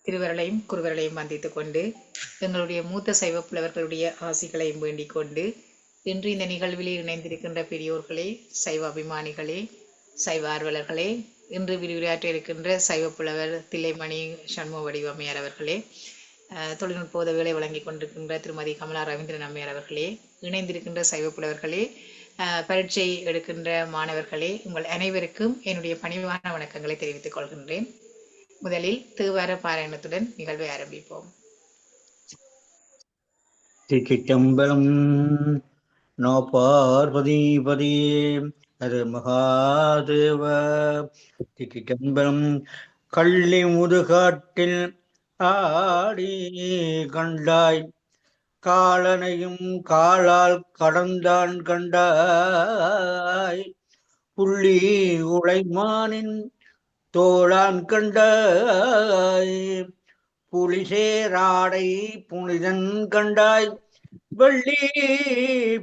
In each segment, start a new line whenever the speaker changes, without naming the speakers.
திருவருளையும் குருவருளையும் வந்தித்துக் கொண்டு எங்களுடைய மூத்த சைவ புலவர்களுடைய ஆசிகளையும் வேண்டிக் கொண்டு இன்று இந்த நிகழ்வில் இணைந்திருக்கின்ற பெரியோர்களே, சைவ அபிமானிகளே, சைவ ஆர்வலர்களே, இன்று விரிவுரையாற்ற இருக்கின்ற சைவ புலவர் தில்லைமணி சண்முக வடிவம்மையார் அவர்களே, தொழில்நுட்ப உதவிகளை வழங்கிக் கொண்டிருக்கின்ற திருமதி கமலா ரவீந்திரன் அம்மையார் அவர்களே, இணைந்திருக்கின்ற சைவ புலவர்களே, பரீட்சை எடுக்கின்ற மாணவர்களே, உங்கள் அனைவருக்கும் என்னுடைய பணிவான வணக்கங்களை தெரிவித்துக் கொள்கின்றேன். முதலில் தேவார பாராயணத்துடன் நிகழ்வை ஆரம்பிப்போம்.
திருச்சிற்றம்பலம். நோ பார்வதிபதியே அது மகாதேவ. திருச்சிற்றம்பலம். கள்ளி முதுகாட்டில் ஆடி கண்டாய், காலனையும் காலால் கடந்தான் கண்டாய், புள்ளி உழைமானின் தோளான் கண்டாய், புலிசேராடை புனிதன் கண்டாய், வெள்ளி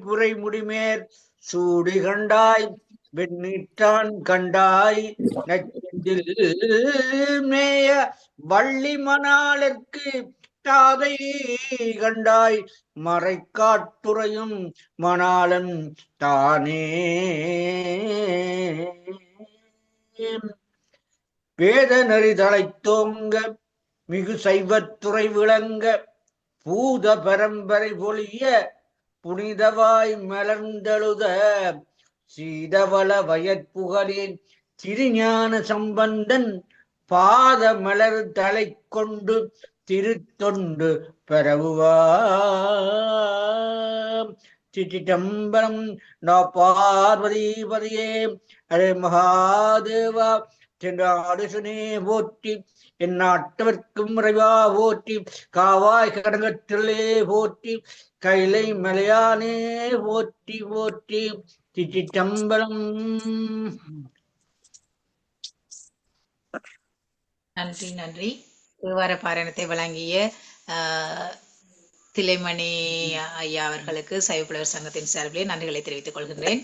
புரை முடிமேற் சூடி கண்டாய், வெண்ணீற்றான் கண்டாய், நெஞ்சில் மேய வள்ளி மணாளர்க்கு தாதை கண்டாய், மறைக்காட்டுறையும் மணாளன் தானே. வேத நெறிதலை தோங்க மிகு சைவத்துறை விளங்க, பூத பரம்பரை பொழிய புனிதவாய் மலர்ந்தெழுத, சீதவள வயற்புகழேன் திருஞான சம்பந்தன் பாத மலர் தலை கொண்டு திருத்தொண்டு பரவுவாம். சிற்றம்பலம். நா பார்வதிபதியே ஹரே மகாதேவா. சென்றாடுசனே போற்றி, என் நாட்டவர்க்கும் இறைவா போற்றி, காவாய் கடங்கற்றிலே போற்றி, கைலை மலையானே போற்றி போற்றி. சிற்றம்பலம்.
நன்றி நன்றி. தேவார பாராயணத்தை வழங்கிய தில்லைமணி ஐயா அவர்களுக்கு சைவ புலவர் சங்கத்தின் சார்பிலே நன்றிகளை தெரிவித்துக் கொள்கின்றேன்.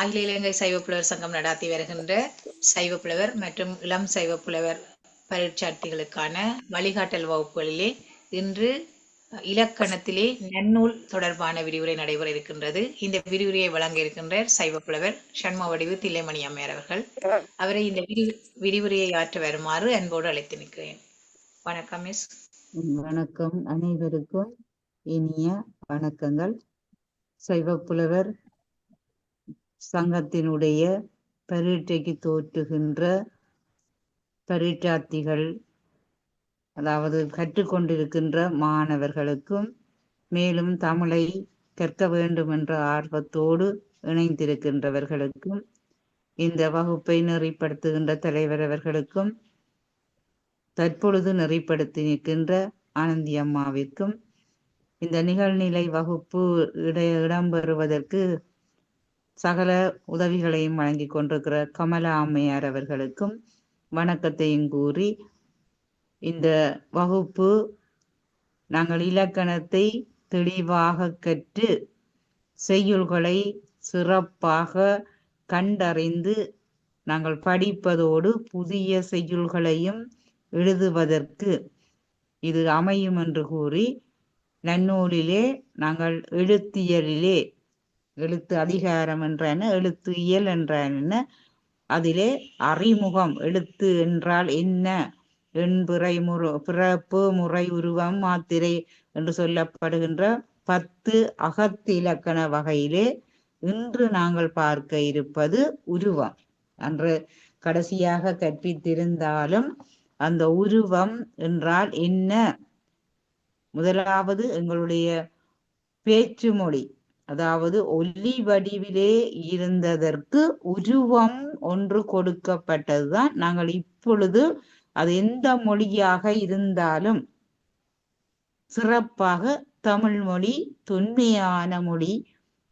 அகில இலங்கை சைவ புலவர் சங்கம் நடாத்தி வருகின்ற சைவ புலவர் மற்றும் இளம் சைவ புலவர் பரீட்சார்த்திகளுக்கான வழிகாட்டல் வகுப்புகளிலே இன்று இலக்கணத்திலே நன்னூல் தொடர்பான விரிவுரை நடைபெற இருக்கின்றது. இந்த விரிவுரையை வழங்க இருக்கின்ற சைவ புலவர் சண்முக வடிவு தில்லைமணி அம்மையார் அவர்கள். அவரை இந்த விரிவுரையை ஆற்ற வருமாறு அன்போடு அழைத்து நிற்கிறேன். வணக்கம் மிஸ்.
வணக்கம். அனைவருக்கும் இனிய வணக்கங்கள். சைவ புலவர் சங்கத்தினுடைய பரீட்சைக்கு தோற்றுகின்ற பரீட்சார்த்திகள், அதாவது கற்றுக்கொண்டிருக்கின்ற மாணவர்களுக்கும், மேலும் தமிழை கற்க வேண்டும் என்ற ஆர்வத்தோடு இணைந்திருக்கின்றவர்களுக்கும், இந்த வகுப்பை நெறிப்படுத்துகின்ற தலைவர் அவர்களுக்கும், தற்பொழுது நெறிப்படுத்தி நிற்கின்ற ஆனந்தி அம்மாவிற்கும், இந்த நிகழ்நிலை வகுப்பு இடம்பெறுவதற்கு சகல உதவிகளையும் வழங்கி கொண்டிருக்கிற கமலா அம்மையார் அவர்களுக்கும் வணக்கத்தையும் கூறி, இந்த வகுப்பு நாங்கள் இலக்கணத்தை தெளிவாக கற்று செய்யுள்களை சிறப்பாக கண்டறிந்து நாங்கள் படிப்பதோடு புதிய செய்யுள்களையும் எழுதுவதற்கு இது அமையும் என்று கூறி, நன்னூலிலே நாங்கள் எழுத்தியலிலே, எழுத்து அதிகாரம் என்றான, எழுத்து இயல் என்றான, அதிலே அறிமுகம், எழுத்து என்றால் என்ன, பிறப்பு, முறை, உருவம், மாத்திரை என்று சொல்லப்படுகின்ற 10 அகத்து இலக்கண வகையிலே இன்று நாங்கள் பார்க்க இருப்பது உருவம். அன்று கடைசியாக கற்பித்திருந்தாலும் அந்த உருவம் என்றால் என்ன, முதலாவது எங்களுடைய பேச்சு மொழி, அதாவது ஒலி வடிவிலே இருந்ததற்கு உருவம் ஒன்று கொடுக்கப்பட்டதுதான். நாங்கள் இப்பொழுது அது எந்த மொழியாக இருந்தாலும் சிறப்பாக தமிழ் மொழி தொன்மையான மொழி,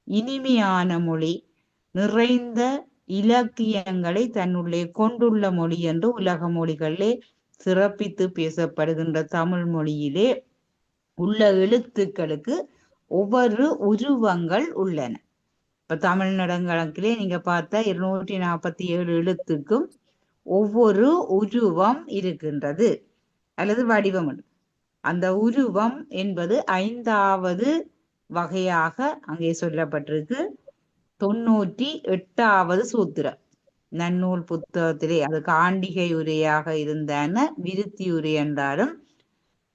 இனிமையான மொழி, நிறைந்த இலக்கியங்களை தன்னுள்ளே கொண்டுள்ள மொழி என்று உலக மொழிகளிலே சிறப்பித்து பேசப்படுகின்ற தமிழ் மொழியிலே உள்ள எழுத்துக்களுக்கு ஒவ்வொரு உருவங்கள் உள்ளன. இப்ப தமிழ் நெடுங்கணக்கிலே நீங்க பார்த்தா 247 எழுத்துக்கும் ஒவ்வொரு உருவம் இருக்கின்றது அல்லது வடிவம். அந்த உருவம் என்பது 5வது வகையாக அங்கே சொல்லப்பட்டிருக்கு. 98வது சூத்திரம் நன்னூல் புத்தகத்திலே. அது காண்டிகை உரையாக இருந்தான விருத்தி உரை என்றாலும்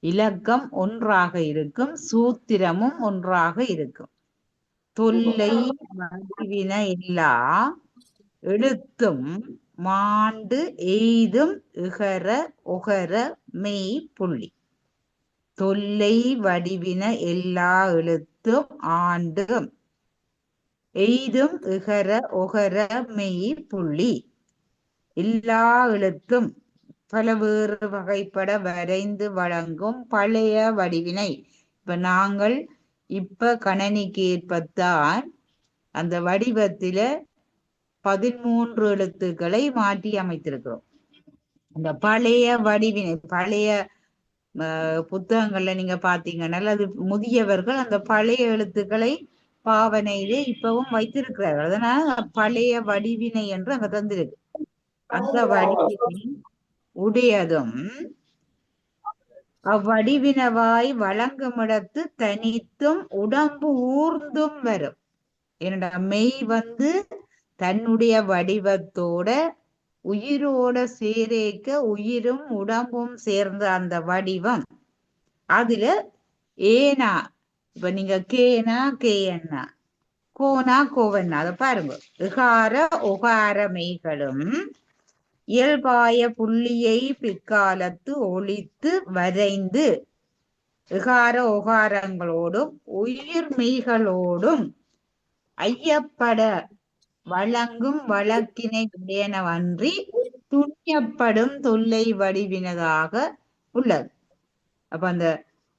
இலக்கம் ஒன்றாக இருக்கும், சூத்திரமும் ஒன்றாக இருக்கும். தொல்லை வடிவின எல்லா எழுத்தும் மாண்டு எய்தும் இகர ஒகர மெய் புள்ளி. தொல்லை வடிவின எல்லா எழுத்தும் ஆண்டும் எய்தும் இகர ஒகர மெய் புள்ளி. எல்லா எழுத்தும் பல வேறு வகைப்பட வரைந்து வழங்கும் பழைய வடிவினை. இப்ப நாங்கள் இப்ப கணனிக்கு ஏற்பத்தான் அந்த வடிவத்தில 13 எழுத்துக்களை மாற்றி அமைத்திருக்கிறோம். அந்த பழைய வடிவினை பழைய புத்தகங்கள்ல நீங்க பாத்தீங்கன்னா அது முதியவர்கள் அந்த பழைய எழுத்துக்களை பாவனையிலே இப்பவும் வைத்திருக்கிறார்கள். அதனால பழைய வடிவினை என்று அங்க தந்திருக்கு. அந்த வடிவினை உடையதும் அவ்வடிவினவாய் வழங்குமிடத்து தனித்தும் உடம்பு ஊர்ந்தும் வரும். என்னடா மெய் தன்னுடைய வடிவத்தோட உயிரோட சேரேக்க உயிரும் உடம்பும் சேர்ந்த அந்த வடிவம். அதுல ஏனா இப்ப நீங்க கேனா கேயன்னா கோனா கோவன்னா அதை பாருங்க. இகார ஒகார மெய்களும் இயல்பாய புள்ளியை பிற்காலத்து ஒழித்து வரைந்து இகார ஒகாரங்களோடும் உயிர் மெய்களோடும் ஐயப்பட வழங்கும் வழக்கினை உடையனவன்றி துணியப்படும் தொல்லை வடிவினதாக உள்ளது. அப்ப அந்த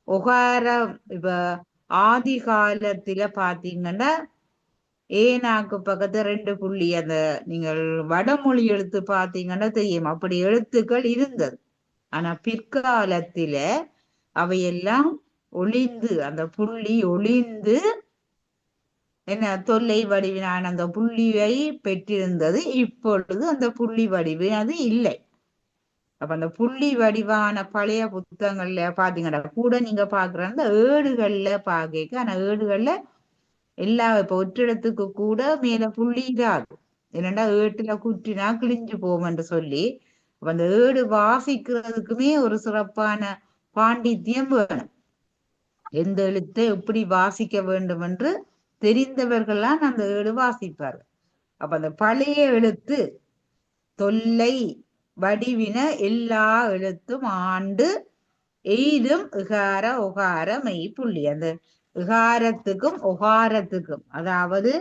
ஒகாரம் இப்ப ஆதி காலத்துல பாத்தீங்கன்னா ஏனாக்கு பக்கத்து 2 புள்ளி அந்த நீங்கள் வடமொழி எழுத்து பாத்தீங்கன்னா தெரியும் அப்படி எழுத்துக்கள் இருந்தது. ஆனா பிற்காலத்தில அவையெல்லாம் ஒளிந்து அந்த புள்ளி ஒளிந்து என்ன தொல்லை வடிவினான அந்த புள்ளியை பெற்றிருந்தது. இப்பொழுது அந்த புள்ளி வடிவு அது இல்லை. அப்ப அந்த புள்ளி வடிவான பழைய புத்தகங்கள்ல பாத்தீங்கன்னா கூட நீங்க பாக்குற அந்த ஏடுகள்ல பாக்க. ஆனா ஏடுகள்ல எல்லா இப்ப ஒற்றிடத்துக்கு கூட மேல புள்ளி இராது. என்னண்டா ஏட்டுல குற்றினா கிழிஞ்சு போகும் என்று சொல்லி அந்த ஏடு வாசிக்கிறதுக்குமே ஒரு சிறப்பான பாண்டித்யம் வேணும். எந்த எழுத்தை எப்படி வாசிக்க வேண்டும் என்று தெரிந்தவர்கள்லாம் அந்த ஏடு வாசிப்பார்கள். அப்ப அந்த பழைய எழுத்து தொல்லை வடிவின எல்லா எழுத்தும் ஆண்டு எய்தும் இகார ஒகார மெய் புள்ளி. அந்த இகாரத்துக்கும் ஒகாரத்துக்கும் அதாவது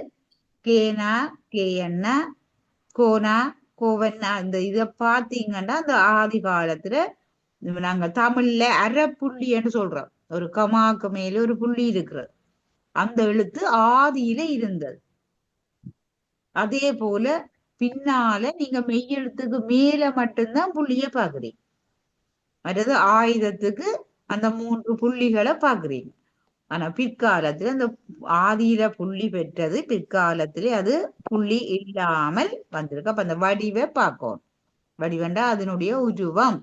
கேனா கேயன்னா கோனா கோவன்னா இந்த இதை பாத்தீங்கன்னா அந்த ஆதி காலத்துல நாங்க தமிழ்ல அரைப்புள்ளி என்று சொல்றோம். ஒரு கமாக்கு மேல ஒரு புள்ளி இருக்கிறது. அந்த எழுத்து ஆதியில இருந்தது. அதே போல பின்னால நீங்க மெய்யெழுத்துக்கு மேல மட்டும்தான் புள்ளிய பாக்குறீங்க. அதாவது ஆயுதத்துக்கு அந்த 3 புள்ளிகளை பாக்குறீங்க. ஆனா பிற்காலத்துல அந்த ஆதியில புள்ளி பெற்றது பிற்காலத்திலே அது புள்ளி இல்லாமல் வந்திருக்கு. அப்ப அந்த வடிவை பார்க்கணும். வடிவண்டா அதனுடைய உருவம்.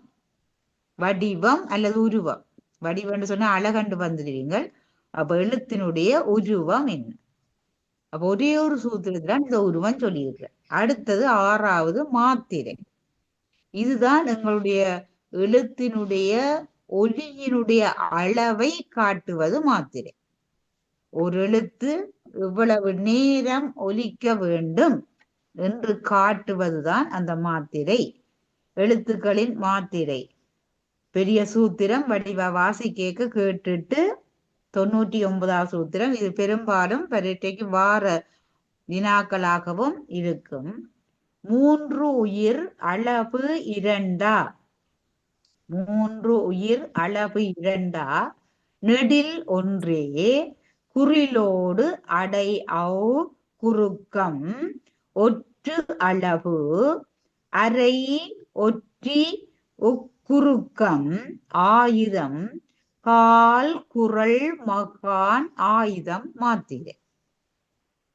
வடிவம் அல்லது உருவம். வடிவம்னு சொன்னா அழகண்டு வந்துடுவீங்கள். அப்ப எழுத்தினுடைய உருவம் என்ன? அப்ப ஒரே ஒரு சூத்திரத்துல இந்த உருவம் சொல்லியிருக்க. அடுத்தது 6வது மாத்திரை. இதுதான் எங்களுடைய எழுத்தினுடைய ஒலியினுடைய அளவை காட்டுவது மாத்திரை. ஒரு எழுத்து இவ்வளவு நேரம் ஒலிக்க வேண்டும் என்று காட்டுவதுதான் அந்த மாத்திரை. எழுத்துக்களின் மாத்திரை. பெரிய சூத்திரம் வடிவ வாசிக்க கேட்டுட்டு 99வது சூத்திரம். இது பெரும்பாலும் பரீட்சைக்கு வார வினாக்களாகவும் இருக்கும். 3 உயிர் அளவு 2 3 உயிர் அளவு 2 நெடில் ஒன்றே குறிலோடு அடை குறுக்கம் ஒற்று அளவு அரை ஒற்றி குறுக்கம் ஆயுதம் கால் குரல் மகான் ஆயுதம் மாத்திரை.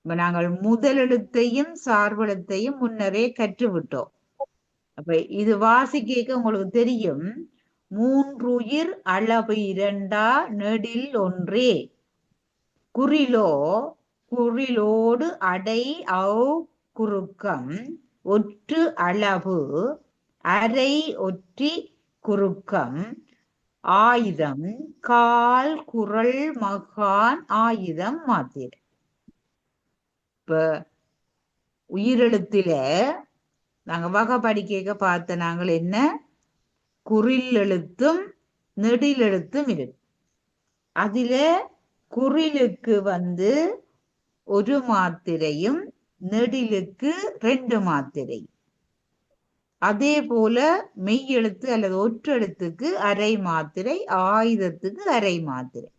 இப்ப நாங்கள் முதல் எழுத்தையும் சார்பெழுத்தையும் முன்னரே கற்றுவிட்டோம். அப்ப இது வாசிக்க உங்களுக்கு தெரியும். மூன்றுயிர் அளவு இரண்டா நெடில் ஒன்றே குறிலோடு அடை குறுக்கம் ஒற்று அளவு அரை ஒற்றி குறுக்கம் ஆயுதம் கால் குரல் மகான் ஆயுதம் மாத்திரை. இப்ப உயிரெழுத்துல நாங்க வகை படிக்க பார்த்த நாங்கள் என்ன, குறில் எழுத்தும் நெடில் எழுத்தும் இருக்கு. அதுல குறிலுக்கு ஒரு மாத்திரையும் நெடிலுக்கு 2 மாத்திரை. அதே போல மெய் எழுத்து அல்லது ஒற்றெழுத்துக்கு அரை மாத்திரை, ஆயுதத்துக்கு அரை மாத்திரை.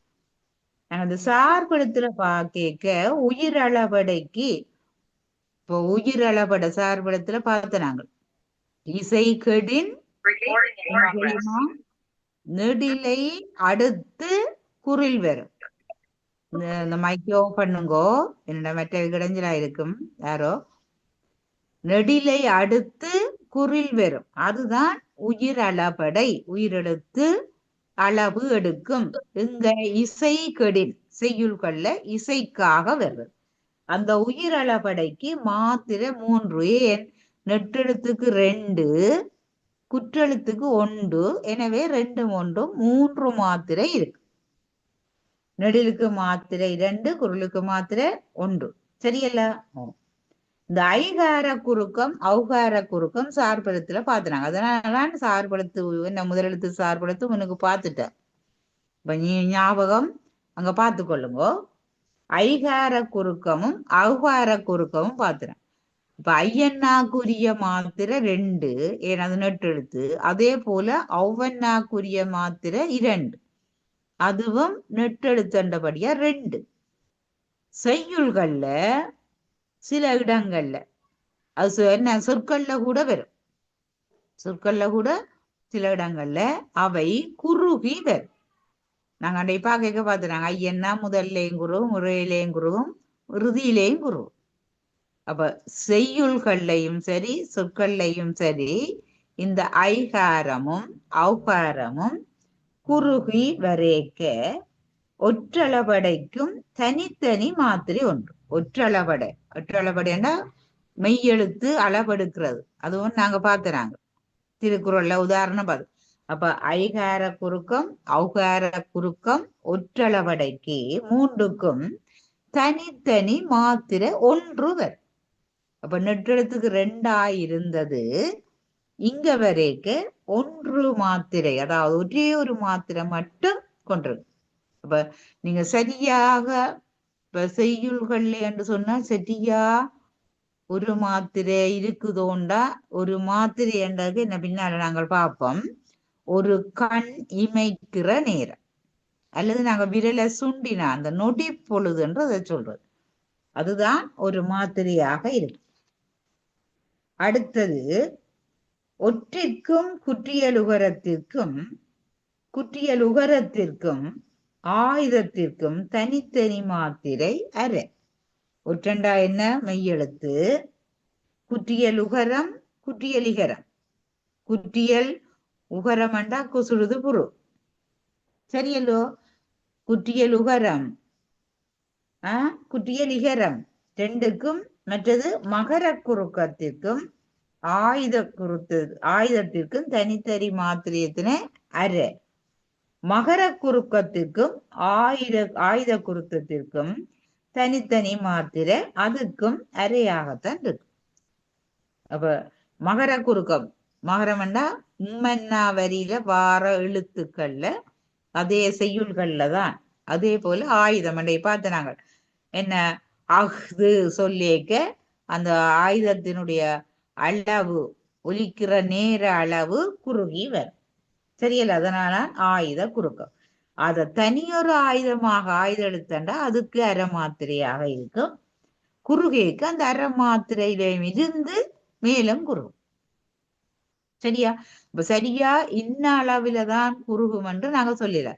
நாங்க அந்த சார்பெழுத்துல பார்க்க உயிரளபடைக்கு இப்போ உயிரளபட சார்பெழுத்துல பார்த்த நாங்கள் இசை கெடின் நெடிலை அடுத்து குறில் வரும். இந்த மைக்கை ஓன் பண்ணுங்கோ, என்னோட மற்ற கிடைஞ்சலா இருக்கும். யாரோ நெடிலை அடுத்து குறில் வரும், அதுதான் உயிரளபடை. உயிரெழுத்து அளவு எடுக்கும். இங்க இசை கெடின் செய்யுள்கள்ல இசைக்காக வருது. அந்த உயிரளபடைக்கு மாத்திரை 3. ஏன், நெட்டெழுத்துக்கு 2, குற்றெழுத்துக்கு 1. எனவே 2 1 3 மாத்திரை இருக்கு. நெடிலுக்கு மாத்திரை 2, குரலுக்கு மாத்திரை 1. சரியல்ல? இந்த ஐகார குறுக்கம் ஔகார குறுக்கம் சார்பெழுத்துல பாத்துனாங்க. அதனாலதான் சார்பெழுத்து என்ன முதலெழுத்து சார்பெழுத்து உனக்கு பார்த்துட்டேன். இப்ப நீ ஞாபகம் அங்க பார்த்து கொள்ளுங்க. ஐகார குறுக்கமும் ஔகார குறுக்கமும் பாத்துறேன். இப்ப ஐயன்னாக்குரிய மாத்திரை 2, ஏன் அது நெட்டெழுத்து. அதே போல ஔவன்னாக்குரிய மாத்திரை 2, அதுவும் நெட்டெழுத்தண்டபடியா 2. செய்யுள்கள்ல சில இடங்கள்ல அது என்ன சொற்கள்ல கூட வரும். சொற்கள்ல கூட சில இடங்கள்ல அவை குறுகி வரும். நாங்க அண்டைப்பா கேட்க பார்த்துனாங்க. ஐயன்னா முதல்லையும் குருவும், முறையிலையும் குருவும், இறுதியிலையும் குருவும். அப்ப செய்யுள்கள்லையும் சரி சொற்கள்லையும் சரி இந்த ஐகாரமும் ஔகாரமும் குறுகி வரைக்க ஒற்றளபடைக்கும் தனித்தனி மாத்திரை ஒன்று. ஒற்றளபடைன்னா மெய்யெழுத்து அளவெடுக்கிறது. அதுவும் நாங்க பார்த்துறாங்க திருக்குறள்ல உதாரணம் பார்த்து. அப்ப ஐகார குறுக்கம் ஔகார குறுக்கம் ஒற்றளபடைக்கு 3க்கும் தனித்தனி மாத்திரை 1 வரும். அப்ப நெட்டெழுத்துக்கு 2 இருந்தது, இங்க வரைக்க 1 மாத்திரை, அதாவது ஒரே ஒரு மாத்திரை மட்டும் கொண்டிருக்கு. அப்ப நீங்க சரியாக இப்ப செய்யுள்கள்ல என்று சொன்னா சரியா ஒரு மாத்திரை இருக்குதோண்டா, ஒரு மாத்திரை என்றது என்ன பின்னால நாங்கள் பார்ப்போம். ஒரு கண் இமைக்கிற நேரம் அல்லது நாங்க விரலை சுண்டினா அந்த நொடி பொழுதுன்று அதை சொல்றது, அதுதான் ஒரு மாத்திரையாக இருக்கு. அடுத்தது ஒற்றிற்கும் குற்றியலுகரத்திற்கும் ஆயுதத்திற்கும் தனித்தனி மாத்திரை அரை. ஒற்றண்டா என்ன, மெய்யெழுத்து. குற்றியலுகரம் குற்றியலிகரம். குற்றியல் உகரமண்டா குசுடுது புரு. சரியல்லோ? குற்றியலுகரம் குற்றியலிகரம் 2க்கும், மற்றது மகர குறுக்கத்திற்கும் ஆயுதத்திற்கும் தனித்தனி மாத்திரையத்தின அரை. மகர குறுக்கத்திற்கும் ஆயுத குறுக்கத்திற்கும் தனித்தனி மாத்திரை, அதுக்கும் அரையாகத்தான் இருக்கு. அப்ப மகர குறுக்கம், மகரம்னா உம்மன்னா வரியில வார எழுத்துக்கள்ல அதே செய்யுள்கள்ல தான். அதே போல ஆயுதம் பார்த்து நாங்கள் என்ன அஃது சொல்லிக்க அந்த ஆயுதத்தினுடைய அளவு ஒலிக்கிற நேர அளவு குறுகி வரும். சரியல்ல? அதனால ஆயுத குறுக்கம். அத தனியொரு ஆயுதமாக ஆயுத எழுத்தண்டா அதுக்கு அரை மாத்திரையாக இருக்கும். குறுகைக்கு அந்த அரை மாத்திரையிலும் இருந்து மேலும் குறுகும். சரியா? இப்ப சரியா இன்ன அளவில தான் குறுகும் என்று நாங்க சொல்லிட.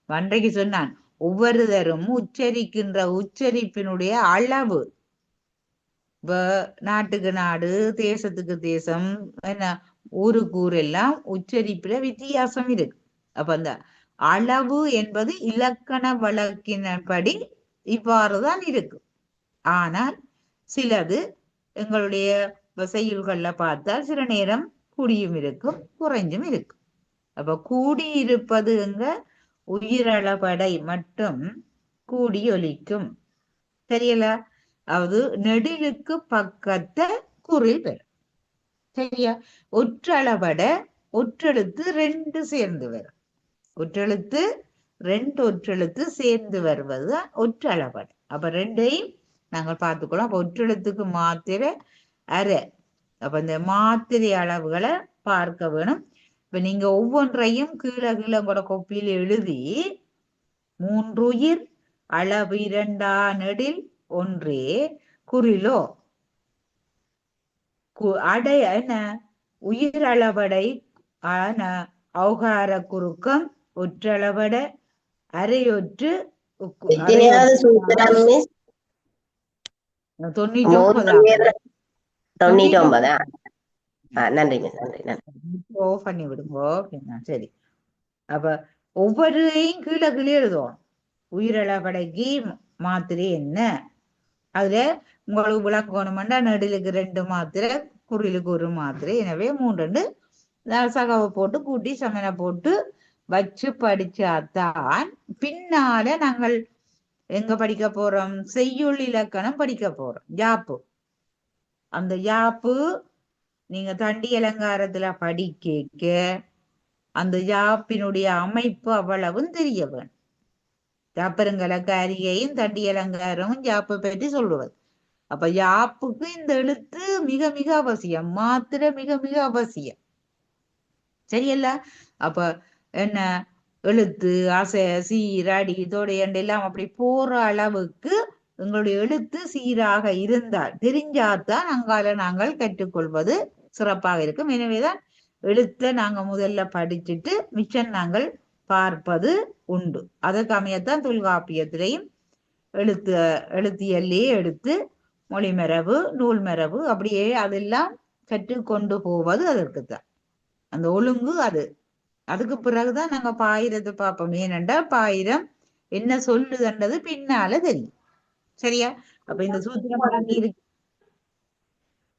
அன்றைக்கு சொன்னான், ஒவ்வொருத்தரும் உச்சரிக்கின்ற உச்சரிப்பினுடைய அளவு நாட்டுக்கு நாடு, தேசத்துக்கு தேசம், என்ன ஊருக்கு ஊரெல்லாம் உச்சரிப்புல வித்தியாசம் இருக்கு. அப்ப அந்த அளவு என்பது இலக்கண வழக்கின்படி இவ்வாறுதான் இருக்கு. ஆனால் சிலது எங்களுடைய செய்யுள்கள்ல பார்த்தால் சில நேரம் கூடியும் இருக்கும் குறைஞ்சும் இருக்கும். அப்ப கூடியிருப்பது எங்க உயிரளபடை மட்டும் கூடி ஒலிக்கும். தெரியல, அது நெடிலுக்கு பக்கத்தை குறில் பெறும். சரியா? ஒற்றளபட ஒற்றெழுத்து 2 சேர்ந்து வரும். ஒற்றெழுத்து 2 ஒற்றெழுத்து சேர்ந்து வருவதுதான் ஒற்றளபடை. அப்ப 2ஐயும் நாங்கள் பார்த்துக்கலாம். அப்ப ஒற்றெழுத்துக்கு மாத்திரை அரை. அப்ப இந்த மாத்திரை அளவுகளை பார்க்க வேணும். இப்ப நீங்க ஒவ்வொன்றையும் கீழே கீழே கூட கொப்பியில் எழுதி 3 உயிர் அளவு 2 நெடில் 1 குறிலோ அடை என்ன உயிர் அளவடை ஔகார குறுக்கம் ஒற்றளவடை அரையொற்று
99. நன்றி நன்றி
பண்ணி விடுங்கோ. சரி, அப்ப ஒவ்வொருத்தையும் கீழே கீழே எழுதுவோம். உயிரளவடைக்கு மாத்திரை என்ன, அதுல உங்களுக்கு விளக்கணும்னா நெடிலுக்கு 2 மாத்திரை குறிலுக்கு 1 மாத்திரை, எனவே 3 சகவை போட்டு கூட்டி சமனை போட்டு வச்சு படிச்சாதான் பின்னால நாங்கள் எங்க படிக்க போறோம், செய்யுள் இலக்கணம் படிக்க போறோம். யாப்பு, அந்த யாப்பு நீங்க தண்டி அலங்காரத்துல படிக்க அந்த யாப்பினுடைய அமைப்பு அவ்வளவும் தெரிய வேணும். யாப்பருங்கலக்காரிகையும் தண்டி அலங்காரமும் யாப்பை பற்றி சொல்லுவது. அப்ப யாப்புக்கு இந்த எழுத்து மிக மிக அவசியம், மாத்திரை மிக மிக அவசியம். சரியல்ல? அப்ப என்ன எழுத்து அசை சீர் அடி தோடையண்டு எல்லாம் அப்படி போற அளவுக்கு எங்களுடைய எழுத்து சீராக இருந்தால் தெரிஞ்சாதான் அங்கால நாங்கள் கற்றுக்கொள்வது சிறப்பாக இருக்கும். எனவேதான் எழுத்தை நாங்க முதல்ல படிச்சுட்டு மிச்சம் நாங்கள் பார்ப்பது உண்டு. அதற்கு அமையத்தான் தொல்காப்பியத்திலையும் எழுத்தியல்லையே எடுத்து மொழிமரபு நூல் மரபு அப்படியே அதெல்லாம் கற்றுக்கொண்டு போவது அதற்குத்தான் அந்த ஒழுங்கு. அதுக்கு பிறகுதான் நாங்க பாயிரத்தை பார்ப்போம். ஏனென்றா பாயிரம் என்ன சொல்லுதுன்றது பின்னால தெரியும். சரியா? அப்ப இந்த சூத்திரம் இருக்கு.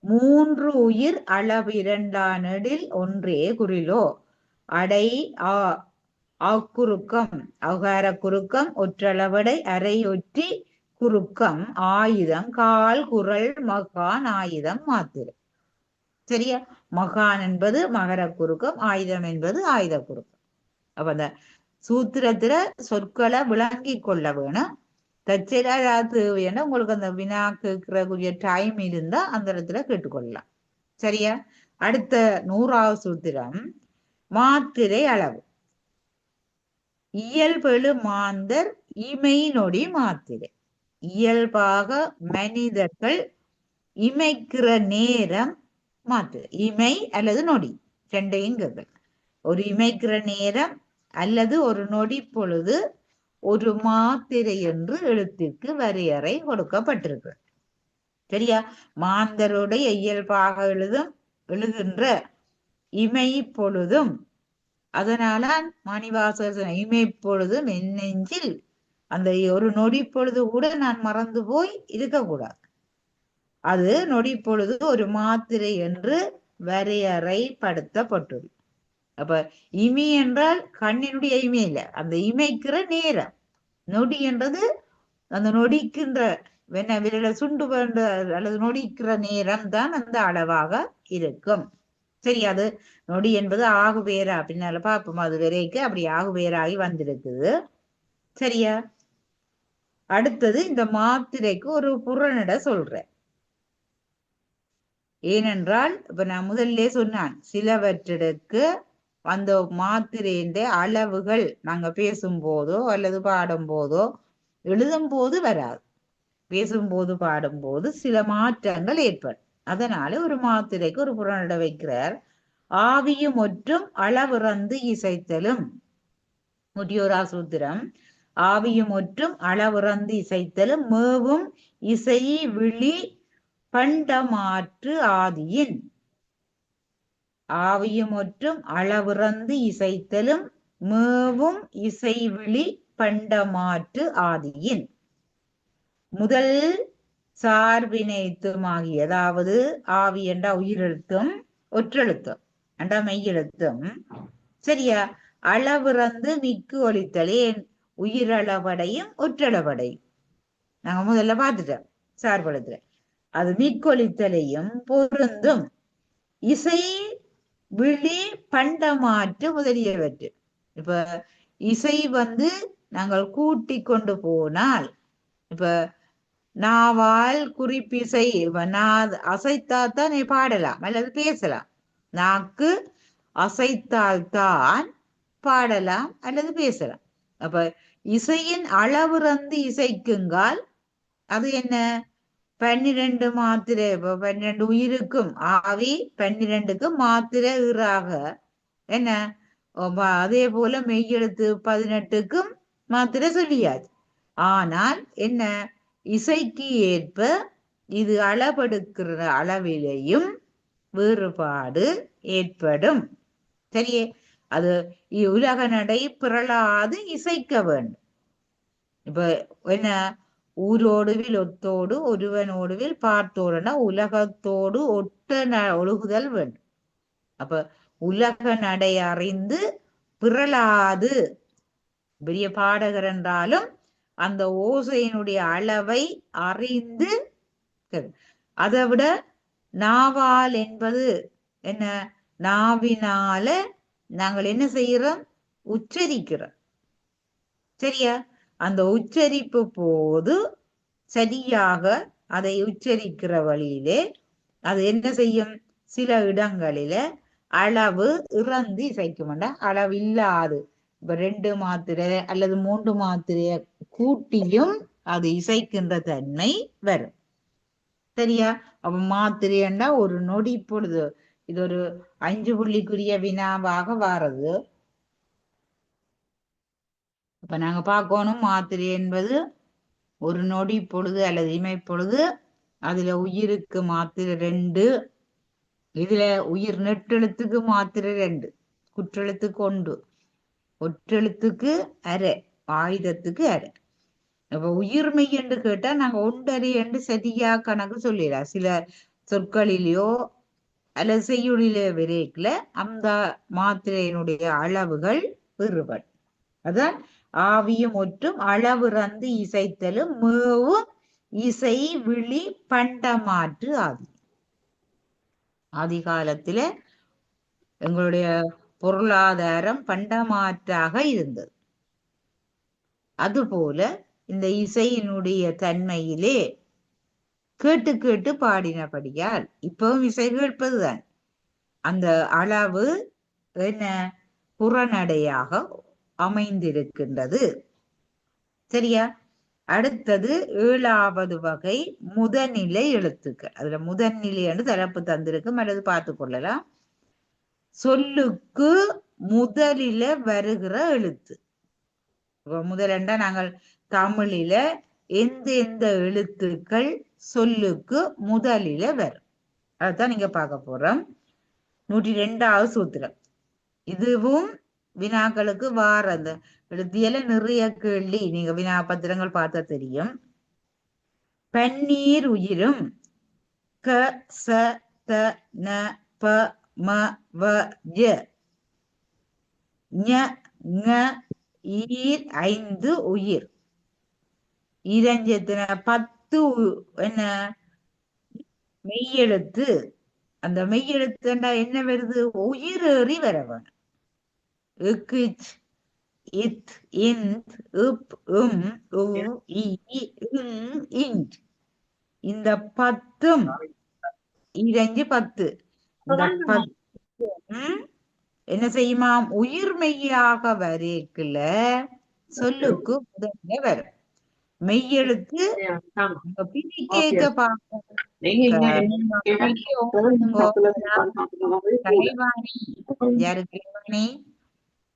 3 உயிர் அளவு 2 நெடில் 1 குறிலோ அடை குறுக்கம் ஔகார குறுக்கம் ஒற்றளவடை அரை ஒற்றி குறுக்கம் ஆயுதம் கால் குரல் மகான் ஆயுதம் மாத்திரை. சரியா? மகான் என்பது மகர குறுக்கம், ஆயுதம் என்பது ஆயுத குறுக்கம். அப்ப அந்த சூத்திரத்துல சொற்களை விளங்கி கொள்ள வேணும். தச்சராது வேணும். உங்களுக்கு அந்த வினா கேட்கக்கூடிய டைம் இருந்தா அந்த இடத்துல கேட்டுக்கொள்ளலாம். சரியா? அடுத்த 100வது சூத்திரம் மாத்திரை அளவு. இயல்பெழு மாந்தர் இமை நொடி மாத்திரை. இயல்பாக மனிதர்கள் இமைக்கிற நேரம் மாத்திரை. இமை அல்லது நொடி ரெண்டையும் கேட்கலாம். ஒரு இமைக்கிற நேரம் அல்லது ஒரு நொடி பொழுது ஒரு மாத்திரை என்று எழுத்திற்கு வரையறை கொடுக்கப்பட்டிருக்கு. சரியா? மாந்தருடைய இயல்பாக எழுகின்ற இமை பொழுதும், அதனால மணிவாசகர் இமை பொழுதும் என் நெஞ்சில் அந்த ஒரு நொடி பொழுது கூட நான் மறந்து போய் இருக்கக்கூடாது. அது நொடி பொழுது ஒரு மாத்திரை என்று வரையறைப்படுத்தப்பட்டுள்ளது. அப்ப இமி என்றால் கண்ணினுடைய இமை இல்லை, அந்த இமைக்கிற நேரம். நொடி என்றது அந்த நொடிக்கின்ற விரல சுண்டு வேண்ட அல்லது நொடிக்கிற நேரம் தான் அந்த அளவாக இருக்கும். சரி, அது நொடி என்பது ஆகுபேரா பின்னால பார்ப்போம். அது வரைக்கும் அப்படி ஆகுபேராகி வந்திருக்குது. சரியா? அடுத்தது இந்த மாத்திரைக்கு ஒரு புறநட சொல்றேன். ஏனென்றால் இப்ப நான் முதல்ல சொன்னான், சிலவற்றிற்கு அந்த மாத்திரையின் அளவுகள் நாங்க பேசும் போதோ அல்லது பாடும் போதோ எழுதும் போது வராது. பேசும்போது பாடும்போது சில மாற்றங்கள் ஏற்படும். அதனால ஒரு மாத்திரைக்கு ஒரு புறநட வைக்கிறார். ஆவியும் ஒற்றும் அளவிறந்து இசைத்தலும். 101 சூத்திரம். ஆவியும் ஒற்றும் அளவிறந்து இசைத்தலும் மேவும் இசை விழி பண்டமாற்று ஆதியின். ஆவியுமொற்றும் அளவிறந்து இசைத்தலும் மேவும் இசைவிழி பண்டமாற்று ஆதியின் முதல் சார்பினைத்துமாகிய, அதாவது ஆவி என்ற உயிரெழுத்தும் ஒற்றெழுத்தும் என்ற மெய்யெழுத்தும் சரியா அளவிறந்து மிக்கு ஒலித்தலே உயிரளவடையும் ஒற்றளவடையும். நாங்க முதல்ல பார்த்துட்டோம் சார்பெழுத்துல. அது மிக்கொலித்தலையும் பொருந்தும் இசை விழி பண்டமாற்று முதலியவற்று. இப்ப இசை நாங்கள் கூட்டி கொண்டு போனால், இப்ப நாவால் குறிப்பிசை அசைத்தால்தான் நீ பாடலாம் அல்லது பேசலாம். நாக்கு அசைத்தால்தான் பாடலாம் அல்லது பேசலாம். அப்ப இசையின் அளவிறந்து இசைக்குங்கால் அது என்ன? 12 மாத்திரை. இப்ப 12 உயிருக்கும் ஆவி 12க்கும் மாத்திரை ஈறாக என்ன? அதே போல மெய்யெழுத்து 18க்கும் மாத்திரை சொல்லியாது. ஆனால் என்ன? இசைக்கு ஏற்ப இது அளவெடுக்கிற அளவிலேயும் வேறுபாடு ஏற்படும். சரியே? அது உலக நடை பிறளாது இசைக்க வேண்டும். இப்ப என்ன? ஊரோடுவில் ஒத்தோடு ஒருவனோடுவில் பார்த்தோடுனா உலகத்தோடு ஒட்ட ஒழுகுதல் வேண்டும். அப்ப உலக நடை அறிந்து பிறளாது பெரிய பாடகர் என்றாலும் அந்த ஓசையினுடைய அளவை அறிந்து, அதை விட நாவால் என்பது என்ன? நாவினால நாங்கள் என்ன செய்யறோம்? உச்சரிக்கிறோம். சரியா? அந்த உச்சரிப்பு போது சரியாக அதை உச்சரிக்கிற வழியிலே அது என்ன செய்யும்? சில இடங்களில அளவு இறந்து இசைக்கும்டா, அளவு இல்லாது. இப்ப 2 மாத்திரை அல்லது 3 மாத்திரைய கூட்டியும் அது இசைக்கின்ற தன்மை வரும். சரியா? அப்ப மாத்திரைன்னா ஒரு நொடி பொழுது. இது ஒரு 5 புள்ளிக்குரிய வினாவாக வாரது. இப்ப நாங்க பார்க்கணும், மாத்திரை என்பது ஒரு நொடி பொழுது அல்லது இமைப்பொழுது. அதுல உயிருக்கு மாத்திரை 2, இதுல உயிர் நெட்டெழுத்துக்கு மாத்திரை 2, குற்றெழுத்துக்கு 1, ஒற்றெழுத்துக்கு அரை, ஆயுதத்துக்கு அரை. அப்ப உயிர்மெய் என்று கேட்டா நாங்க 1.5 என்று சரியா கணக்கு சொல்லிடலாம். சில சொற்களிலேயோ அல்லது செய்யுளிலே விரைக்கல அந்த மாத்திரையினுடைய அளவுகள் வேறுபடும். அதான் ஆவியும் ஒற்றும் அளவிறந்து இசைத்தலும் மேவும் இசை விழி பண்டமாற்று ஆதி. ஆதி காலத்தில எங்களுடைய பொருளாதாரம் பண்டமாற்றாக இருந்தது. அதுபோல இந்த இசையினுடைய தன்மையிலே கேட்டு கேட்டு பாடினபடியால் இப்பவும் இசை கேட்பதுதான். அந்த அளவு என்ன? புறநடையாக அமைந்திருக்கின்றது. சரியா? அடுத்தது 7வது வகை முதநிலை எழுத்துக்கள். அதுல முதநிலை என்று தலைப்பு தந்திருக்கும், அல்லது பார்த்து கொள்ளலாம். சொல்லுக்கு முதலில வருகிற எழுத்து. முதலண்டா நாங்கள் தமிழில எந்த எழுத்துக்கள் சொல்லுக்கு முதலில வரும், அதுதான் நீங்க பார்க்க போறோம். 102வது சூத்திரம். இதுவும் வினாக்களுக்கு வார அந்த எழுத்தியல நிறைய கேள்வி. நீங்க வினா பத்திரங்கள் பார்த்தா தெரியும். பன்னீர் உயிரும் க ச த ந ப ம வ ய ஞ ங ஈர் 5 உயிர். இரஞ்சத்தின 10 என்ன மெய்யெழுத்து. அந்த மெய்யெழுத்துண்டா என்ன வருது? உயிர் ஏறி வர வேணும். இச் இத் இந்த் இப் இம் உ இ இங் இஞ்ச். இந்த 10ம் இரஞ்சு 10. இந்த 10 என்ன செய்யுமாம்? உயிர் மெய்யாக வரைக்குல சொல்லுக்கு முதல்ல வரும். மெய்யெழுத்து பிரிக்க பார்க்க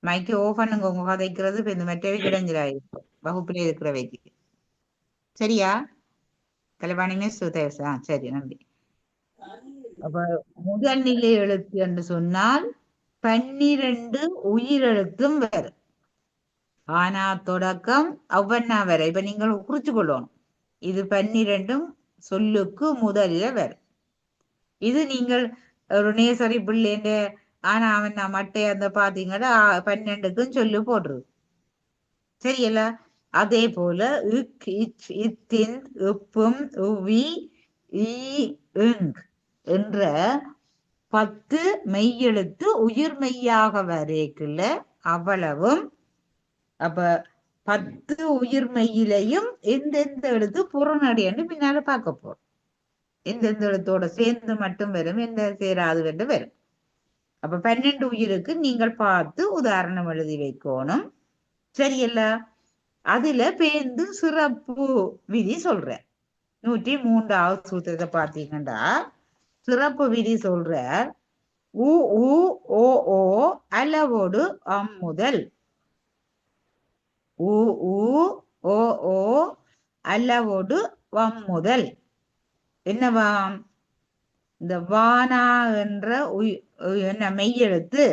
மைக்கு ஓஃப் பண்ணுங்க. உங்க கதைக்கிறது இப்ப இந்த மெட்டவே கிடைஞ்சிடாயிருக்கும் வகுப்புல இருக்கிறவைக்கு. சரியா? கலைவாணி மிஸ்? சரி, நன்றி. அப்ப முதல் நிலை எழுத்து என்று சொன்னால் 12 உயிரெழுத்தும் வரும். ஆனா தொடக்கம் அவ்வண்ணா வரை. இப்ப நீங்கள் குறிச்சு கொள்ளணும். இது 12 சொல்லுக்கு முதல்ல வரும். இது நீங்கள் ஒரு நேசரி பிள்ளைன்ற ஆனா அவன் மட்டை அந்த பாத்தீங்கன்னா 12க்கும் சொல்லு போடுறது. சரியல்ல? அதே போல இக் இச் இத்தின் இப்பும் உவி ஈ இங் என்ற 10 மெய்யெழுத்து உயிர் மெய்யாக வரைக்குள்ள அவ்வளவும். அப்ப 10 உயிர் மெய்யிலையும் எந்தெந்த எழுத்து புறநடைன்னு பின்னால பார்க்க போறோம். எந்தெந்த எழுத்தோட சேர்ந்து மட்டும் வரும், எந்த சேராது என்று வரும். அப்ப 12 உயிருக்கு நீங்கள் பார்த்து உதாரணம் எழுதி வைக்கணும். சரியல்ல? அதுல பேருந்து சிறப்பு விதி சொல்ற 103வது சூத்திரத்தை பார்த்தீங்கன்னா சிறப்பு விதி சொல்ற உ உ ஓ ஓ அளவோடு அம்முதல். உ உ ஓ ஓ அளவோடு வம்முதல் என்னவாம்? இந்த வானா என்ற என்ன மெய்யெழுத்து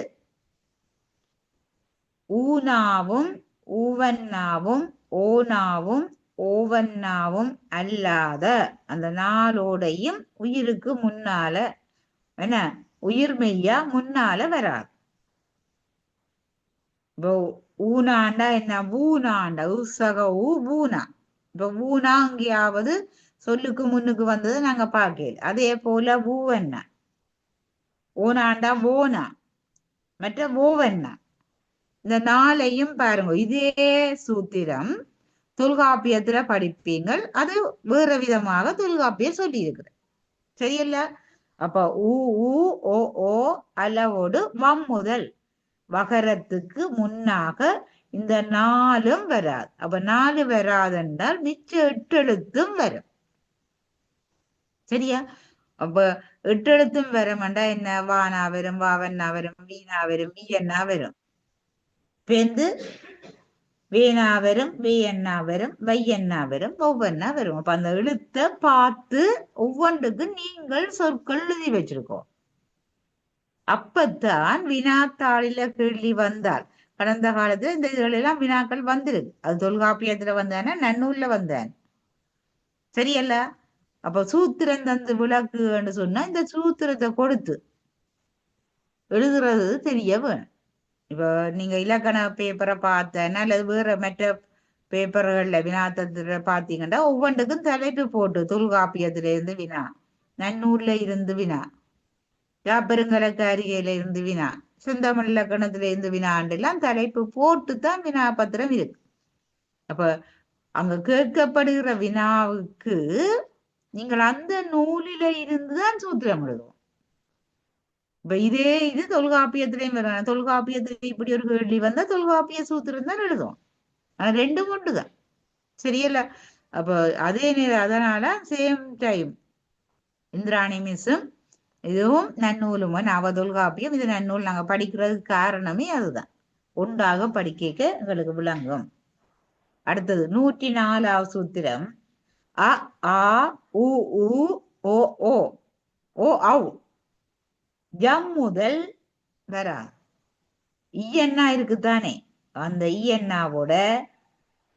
ஊனாவும் ஊவன்னாவும் ஓனாவும் ஓவன்னாவும் அல்லாத அந்த நாளோடையும் உயிருக்கு முன்னால என்ன உயிர் மெய்யா முன்னால வராது. இப்போ ஊனாண்டா என்ன? ஊனாண்டா உசக ஊனா. இப்ப ஊனா அங்கேயாவது சொல்லுக்கு முன்னுக்கு வந்தது நாங்க பார்க்கல. அதே போல ஊவன்னா ஓனாண்டா ஓனா மற்ற ஓவன்னா. இந்த நாளையும் பாருங்க, இதே சூத்திரம் தொல்காப்பியத்துல படிப்பீங்கள். அது வேற விதமாக தொல்காப்பியம் சொல்லி இருக்கிற. சரியல்ல? அப்ப ஊ ஊ ஓ ஓ அளவோடு வம்முதல் வகரத்துக்கு முன்னாக இந்த 4ம் வராது. அப்ப 4 வராதென்றால் மிச்ச 8 எழுத்தும் வரும். சரியா? அப்ப 8 எழுத்தும் வரமாண்டா என்ன? வானா வரும், வாவன்னா வரும், வீணா வரும், வீயன்னா வரும், பேந்து வேணா வரும், வேயன்னா வரும், வையன்னா வரும், ஒவ்வொன்னா வரும். அப்ப அந்த எழுத்தை பார்த்து ஒவ்வொன்றுக்கு நீங்கள் சொற்கள் எழுதி வச்சிருக்கோம். அப்பத்தான் வினாத்தாளில கேள்வி வந்தால், கடந்த காலத்துல இந்த இதுகளெல்லாம் வினாக்கள் வந்திருக்கு. அது தொல்காப்பியத்துல வந்தானே, நன்னூல்ல வந்தான். சரியல்ல? அப்ப சூத்திரம் தந்து விளக்குன்னு சொன்னா இந்த சூத்திரத்தை கொடுத்து எழுதுறது தெரிய வேணும். இப்ப நீங்க இலக்கண பேப்பரை பார்த்தேன்னா அல்லது வேற மற்ற பேப்பர்கள்ல வினாத்தத்துல பாத்தீங்கன்னா ஒவ்வொன்றுக்கும் தலைப்பு போட்டு தொல்காப்பியத்துல இருந்து வினா, நன்னூர்ல இருந்து வினா, யாப்பெருங்கலக்காரிகையில இருந்து வினா, செந்தமிழ் இலக்கணத்துல இருந்து வினாண்டு எல்லாம் தலைப்பு போட்டுத்தான் வினா பத்திரம் இருக்கு. அப்ப அங்க கேட்கப்படுகிற வினாவுக்கு நீங்கள் அந்த நூலில இருந்துதான் சூத்திரம் எழுதுவோம். இப்ப இதே இது தொல்காப்பியத்திலையும் வரும். தொல்காப்பியத்துல இப்படி ஒரு கேள்வி வந்தா தொல்காப்பிய சூத்திரம் தான் எழுதுவோம். ஆனா 2 ஒன்றுதான். சரியல்ல? அப்ப அதே நேரம் அதனால சேம் டைம் இந்திராணி மிஸ்ஸும் இதுவும் நன்னூலும் நவ தொல்காப்பியம் இது நன்னூல் நாங்க படிக்கிறதுக்கு காரணமே அதுதான். ஒன்றாக படிக்க எங்களுக்கு விளங்கும். அடுத்தது 104வது சூத்திரம் அ ஆ உ ஊ ஓ ஓ ஓ ஔ ஜம் முதல் வரா. ஈயன்னா இருக்குத்தானே, அந்த ஈயன்னாவோட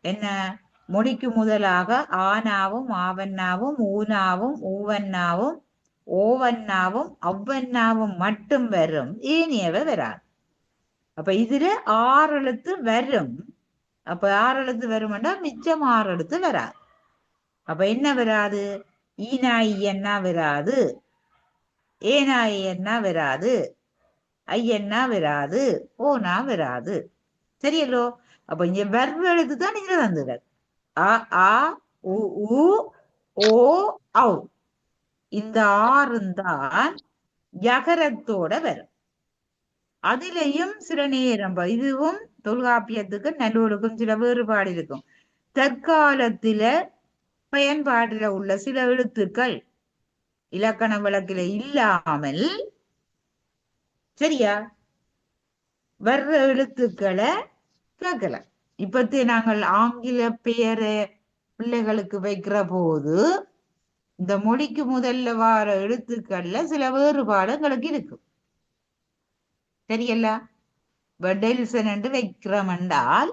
என்ன மொழிக்கு முதலாக ஆனாவும் ஆவன்னாவும் ஊனாவும் ஊவன்னாவும் ஓவன்னாவும் அவ்வன்னாவும் மட்டும் வரும், ஏனியவை வராது. அப்ப இதுல 6 எழுத்து வரும். அப்ப 6 எழுத்து வரும்னா மிச்சம் 6 எழுத்து வராது. அப்ப என்ன வராது? ஈனாய் என்ன வராது, ஏனாய் என்ன வராது, ஐயன்னா வராது, ஓனா வராது. சரியல்லோ? அப்ப இங்க வர்ற எழுத்து தான் நீங்க தந்துகள். அ ஆ உ ஊ ஓ ஔ இந்த 6 தான் யகரத்தோட வரும். அதிலையும் சில நேரம் இதுவும் தொல்காப்பியத்துக்கு நன்னூலுக்கும் சில வேறுபாடு இருக்கும். தற்காலத்தில பயன்பாடுல உள்ள சில எழுத்துக்கள் இலக்கண வழக்கில இல்லாமல் சரியா வர்ற எழுத்துக்களை கேட்கலாம். இப்பத்தே நாங்கள் ஆங்கில பெயரை பிள்ளைகளுக்கு வைக்கிற போது இந்த மொழிக்கு முதல்ல வார எழுத்துக்கள்ல சில வேறுபாடு எங்களுக்கு இருக்கு. சரியல்ல? டெல்சன் என்று வைக்கிறோம் என்றால்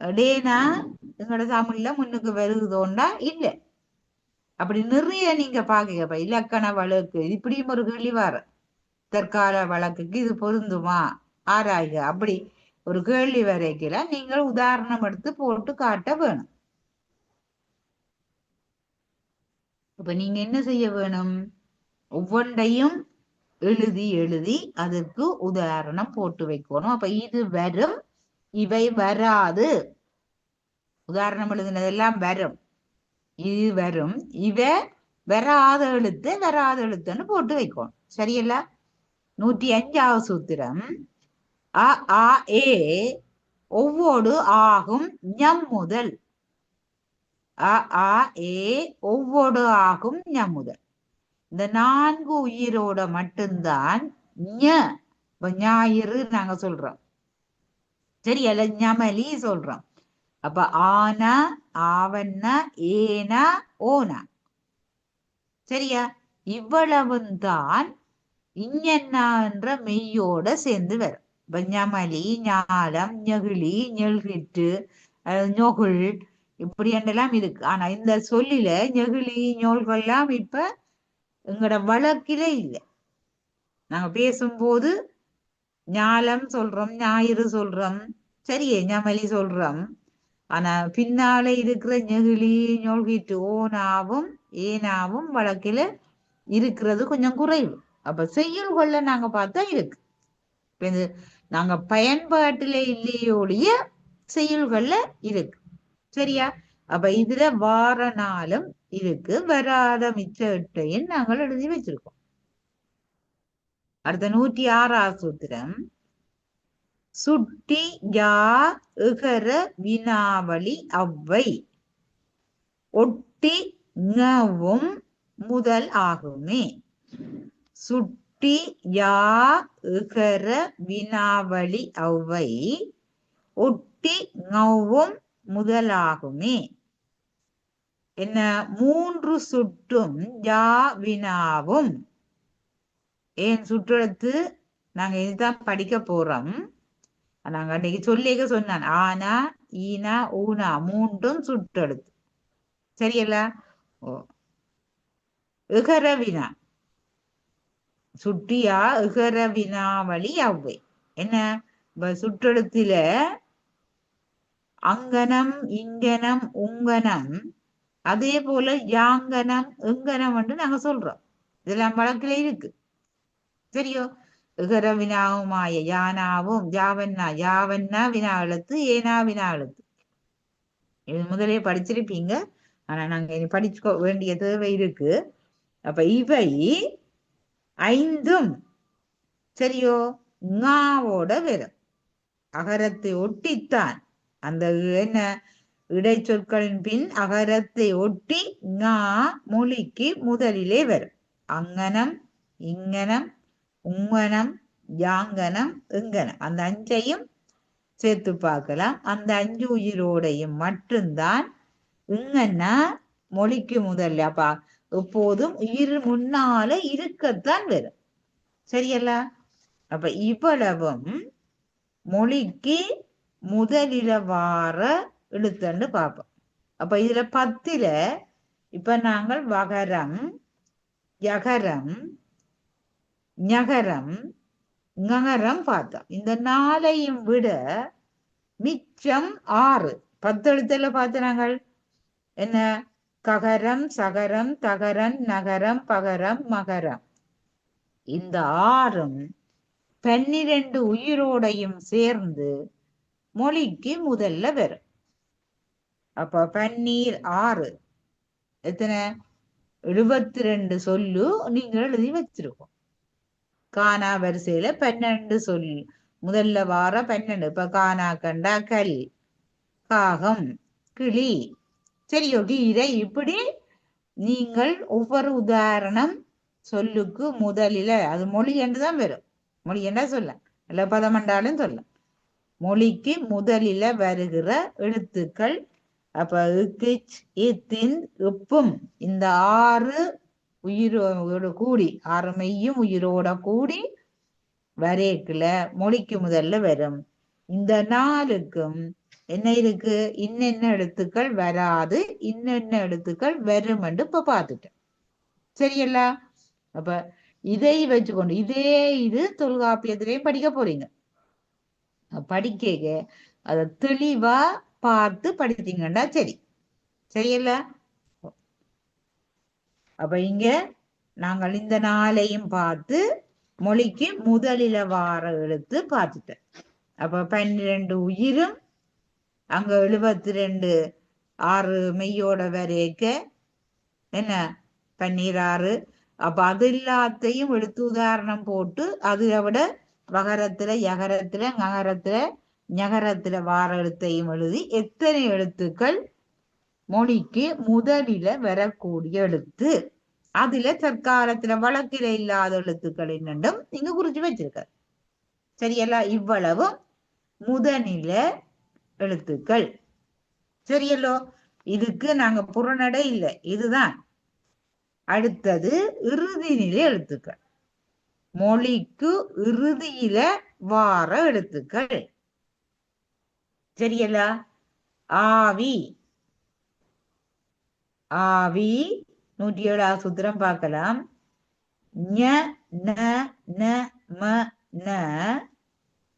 டேனா எங்களோட தமிழ்ல முன்னுக்கு வருகுதோண்டா இல்ல. அப்படி நிறைய நீங்க பாக்க இலக்கண வழக்கு இப்படியும் ஒரு கேள்வி வர தற்கால வழக்குக்கு இது பொருந்துமா ஆராய்க அப்படி ஒரு கேள்வி வரைக்கிற நீங்கள் உதாரணம் எடுத்து போட்டு காட்ட வேணும். அப்ப நீங்க என்ன செய்ய வேணும்? ஒவ்வொன்றையும் எழுதி எழுதி அதற்கு உதாரணம் போட்டு வைக்கணும். அப்ப இது வரும், இவை வராது. உதாரணம் எழுதினதெல்லாம் வரும், இது வரும், இவ வராத எழுத்துன்னு போட்டு வைக்கணும். சரியல்ல? 105வது சூத்திரம் அ ஆ ஏ ஒவ்வொரு ஆகும் ஞம் முதல். அ ஆ ஏ ஒவ்வொரு ஆகும் ஞம் முதல். இந்த 4 உயிரோட மட்டும்தான் ஞாயிறு நாங்க சொல்றோம். சரியல்ல? ஞமலி சொல்றோம். அப்ப ஆனா ஆவன்னா ஏனா ஓனா. சரியா? இவ்வளவும் தான் இஞன்னா என்ற மெய்யோட சேர்ந்து வரும். ஞமலி, ஞாலம், நெகிழி, நெல்கிட்டு, நொகுள் இப்படி என்றெல்லாம் இருக்கு. ஆனா இந்த சொல்லில நெகிழி நோல்கள்லாம் இப்ப எங்கட வழக்கில இல்லை. நாங்க பேசும்போது ஞாலம் சொல்றோம், ஞாயிறு சொல்றோம், சரியே ஞமலி சொல்றோம். ஆனா பின்னால இருக்கிற நெகிழி நோல்கிட்டு ஓனாவும் ஏனாவும் வழக்கில இருக்கிறது கொஞ்சம் குறைவு. அப்ப செய்யுள்கள்ல நாங்க பார்த்தா இருக்கு. இது நாங்க பயன்பாட்டில இல்லையோடைய செய்யுள்கள்ல இருக்கு. சரியா? அப்ப இதுல வார நாளும் இருக்கு, வராத மிச்ச 8ஐயும் நாங்கள் எழுதி வச்சிருக்கோம். அடுத்த 106வது சூத்திரம் சுட்டி யா இகர வினாவளி அவ்வை ஒட்டி ங்வும் முதல் ஆகுமே. சுட்டி யா இகர வினாவளி அவ்வை ஒட்டி ங்வும் முதலாகுமே. என்ன? 3 சுட்டும் யா வினாவும். ஏன் சுற்றெழுத்து நாங்க இதுதான் படிக்க போறோம். நாங்க அன்னைக்கு சொல்லிக்க சொன்னான் ஆனா ஈனா ஊனா 3ம் சுற்றெழுத்து. சரியல்ல? ஓ இகர வினா சுட்டியா இகர வினாவளி அவ்வை. என்ன? சுற்றெழுத்தில அங்கனம் இங்கனம் உங்கனம் அதே போல யாங்கனம் எங்கனம் என்று நாங்க சொல்றோம். இதெல்லாம் வழக்கில இருக்கு. சரியோ? இகர வினாவுமாய யானாவும் யாவன்னா யாவன்னா வினா எழுத்து ஏனா வினா எழுத்து. இது முதலே படிச்சிருப்பீங்க. ஆனா நாங்க இனி படிச்சுக்க வேண்டிய தேவை இருக்கு. அப்ப இவை 5ம் சரியோ ங்காவோட வரும். அகரத்தை ஒட்டித்தான் அந்த என்ன இடைச்சொற்களின் பின் அகரத்தை ஒட்டி ஞா மொழிக்கு முதலிலே வரும். அங்கனம் இங்கனம் உங்கனம் யாங்கனம் எங்கனம் அந்த 5ஐயும் சேர்த்து பார்க்கலாம். அந்த 5 உயிரோடையும் மட்டும்தான் இங்கன்னா மொழிக்கு முதல்ல. அப்ப எப்போதும் உயிர் முன்னால இருக்கத்தான் வரும். சரியல்ல? அப்ப இவ்வளவும் மொழிக்கு முதலில வார எழுத்துன்னு பார்ப்போம். அப்ப இதுல 10ல இப்ப நாங்கள் வகரம் யகரம் ஞகரம் ஞகரம் பார்த்தோம். இந்த 4ஐயும் விட மிச்சம் 6 10 எழுத்துல பார்த்து நாங்கள் என்ன ககரம் சகரம் தகரம் நகரம் பகரம் மகரம். இந்த 6ம் 12 உயிரோடையும் சேர்ந்து மொழிக்கு முதல்ல வரும். அப்ப 12 6 எத்தனை? 72 சொல்லு நீங்க எழுதி வச்சிருக்கோம். கானா வரிசையில 12 சொல்லு முதல்ல வார 12. இப்ப கானா கண்டா கல் காகம் கிளி சரியோ கீரை இப்படி நீங்கள் ஒவ்வொரு உதாரணம் சொல்லுக்கு முதலில அது மொழி என்றுதான் வரும். மொழி என்ன சொல்ல இல்ல பதமண்டாலும் சொல்ல மொழிக்கு முதலில வருகிற எழுத்துக்கள் அப்ப இக்கிச் இத்தின் இப்பும் இந்த 6 உயிரோட கூடி 6 மெய்யும் உயிரோட கூடி வரைக்குல மொழிக்கு முதல்ல வரும். இந்த 4க்கும் என்ன இருக்கு? இன்னென்ன எழுத்துக்கள் வராது, இன்னென்ன எழுத்துக்கள் வரும் என்று இப்ப பார்த்துட்டேன். சரியல்ல? அப்ப இதை வச்சுக்கொண்டு இது தொல்காப்பியத்திலையும் படிக்க போறீங்க. படிக்க அத தெளிவா பார்த்து படித்தீங்கன்னா சரி. சரியல்ல? அப்ப இங்க நாங்கள் இந்த 4ஐயும் பார்த்து மொழிக்கு முதலில வார எழுத்து பார்த்துட்டேன். அப்ப 12 உயிரும் அங்க 72 6 மெய்யோட வரைக்க என்ன 12 அப்ப அது எல்லாத்தையும் எடுத்து உதாரணம் போட்டு அதை விட வகரத்துல யகரத்துல நகரத்துல ஞகரத்துல வார எழுத்தையும் எழுதி எத்தனை எழுத்துக்கள் மொழிக்கு முதலில வரக்கூடிய எழுத்து, அதுல தற்காலத்துல வழக்கில இல்லாத எழுத்துக்கள் என்னண்டும் நீங்க குறிச்சு வச்சிருக்க. சரியல்ல? இவ்வளவும் முதனில எழுத்துக்கள். சரியல்லோ? இதுக்கு நாங்க புறநடை இல்லை, இதுதான். அடுத்தது இறுதி நிலை எழுத்துக்கள். மொழிக்கு இறுதியில வார எழுத்துக்கள். சரியல்ல? ஆவி. ஆவி 107 சூத்திரம் பார்க்கலாம். ஞ ந ந ம ந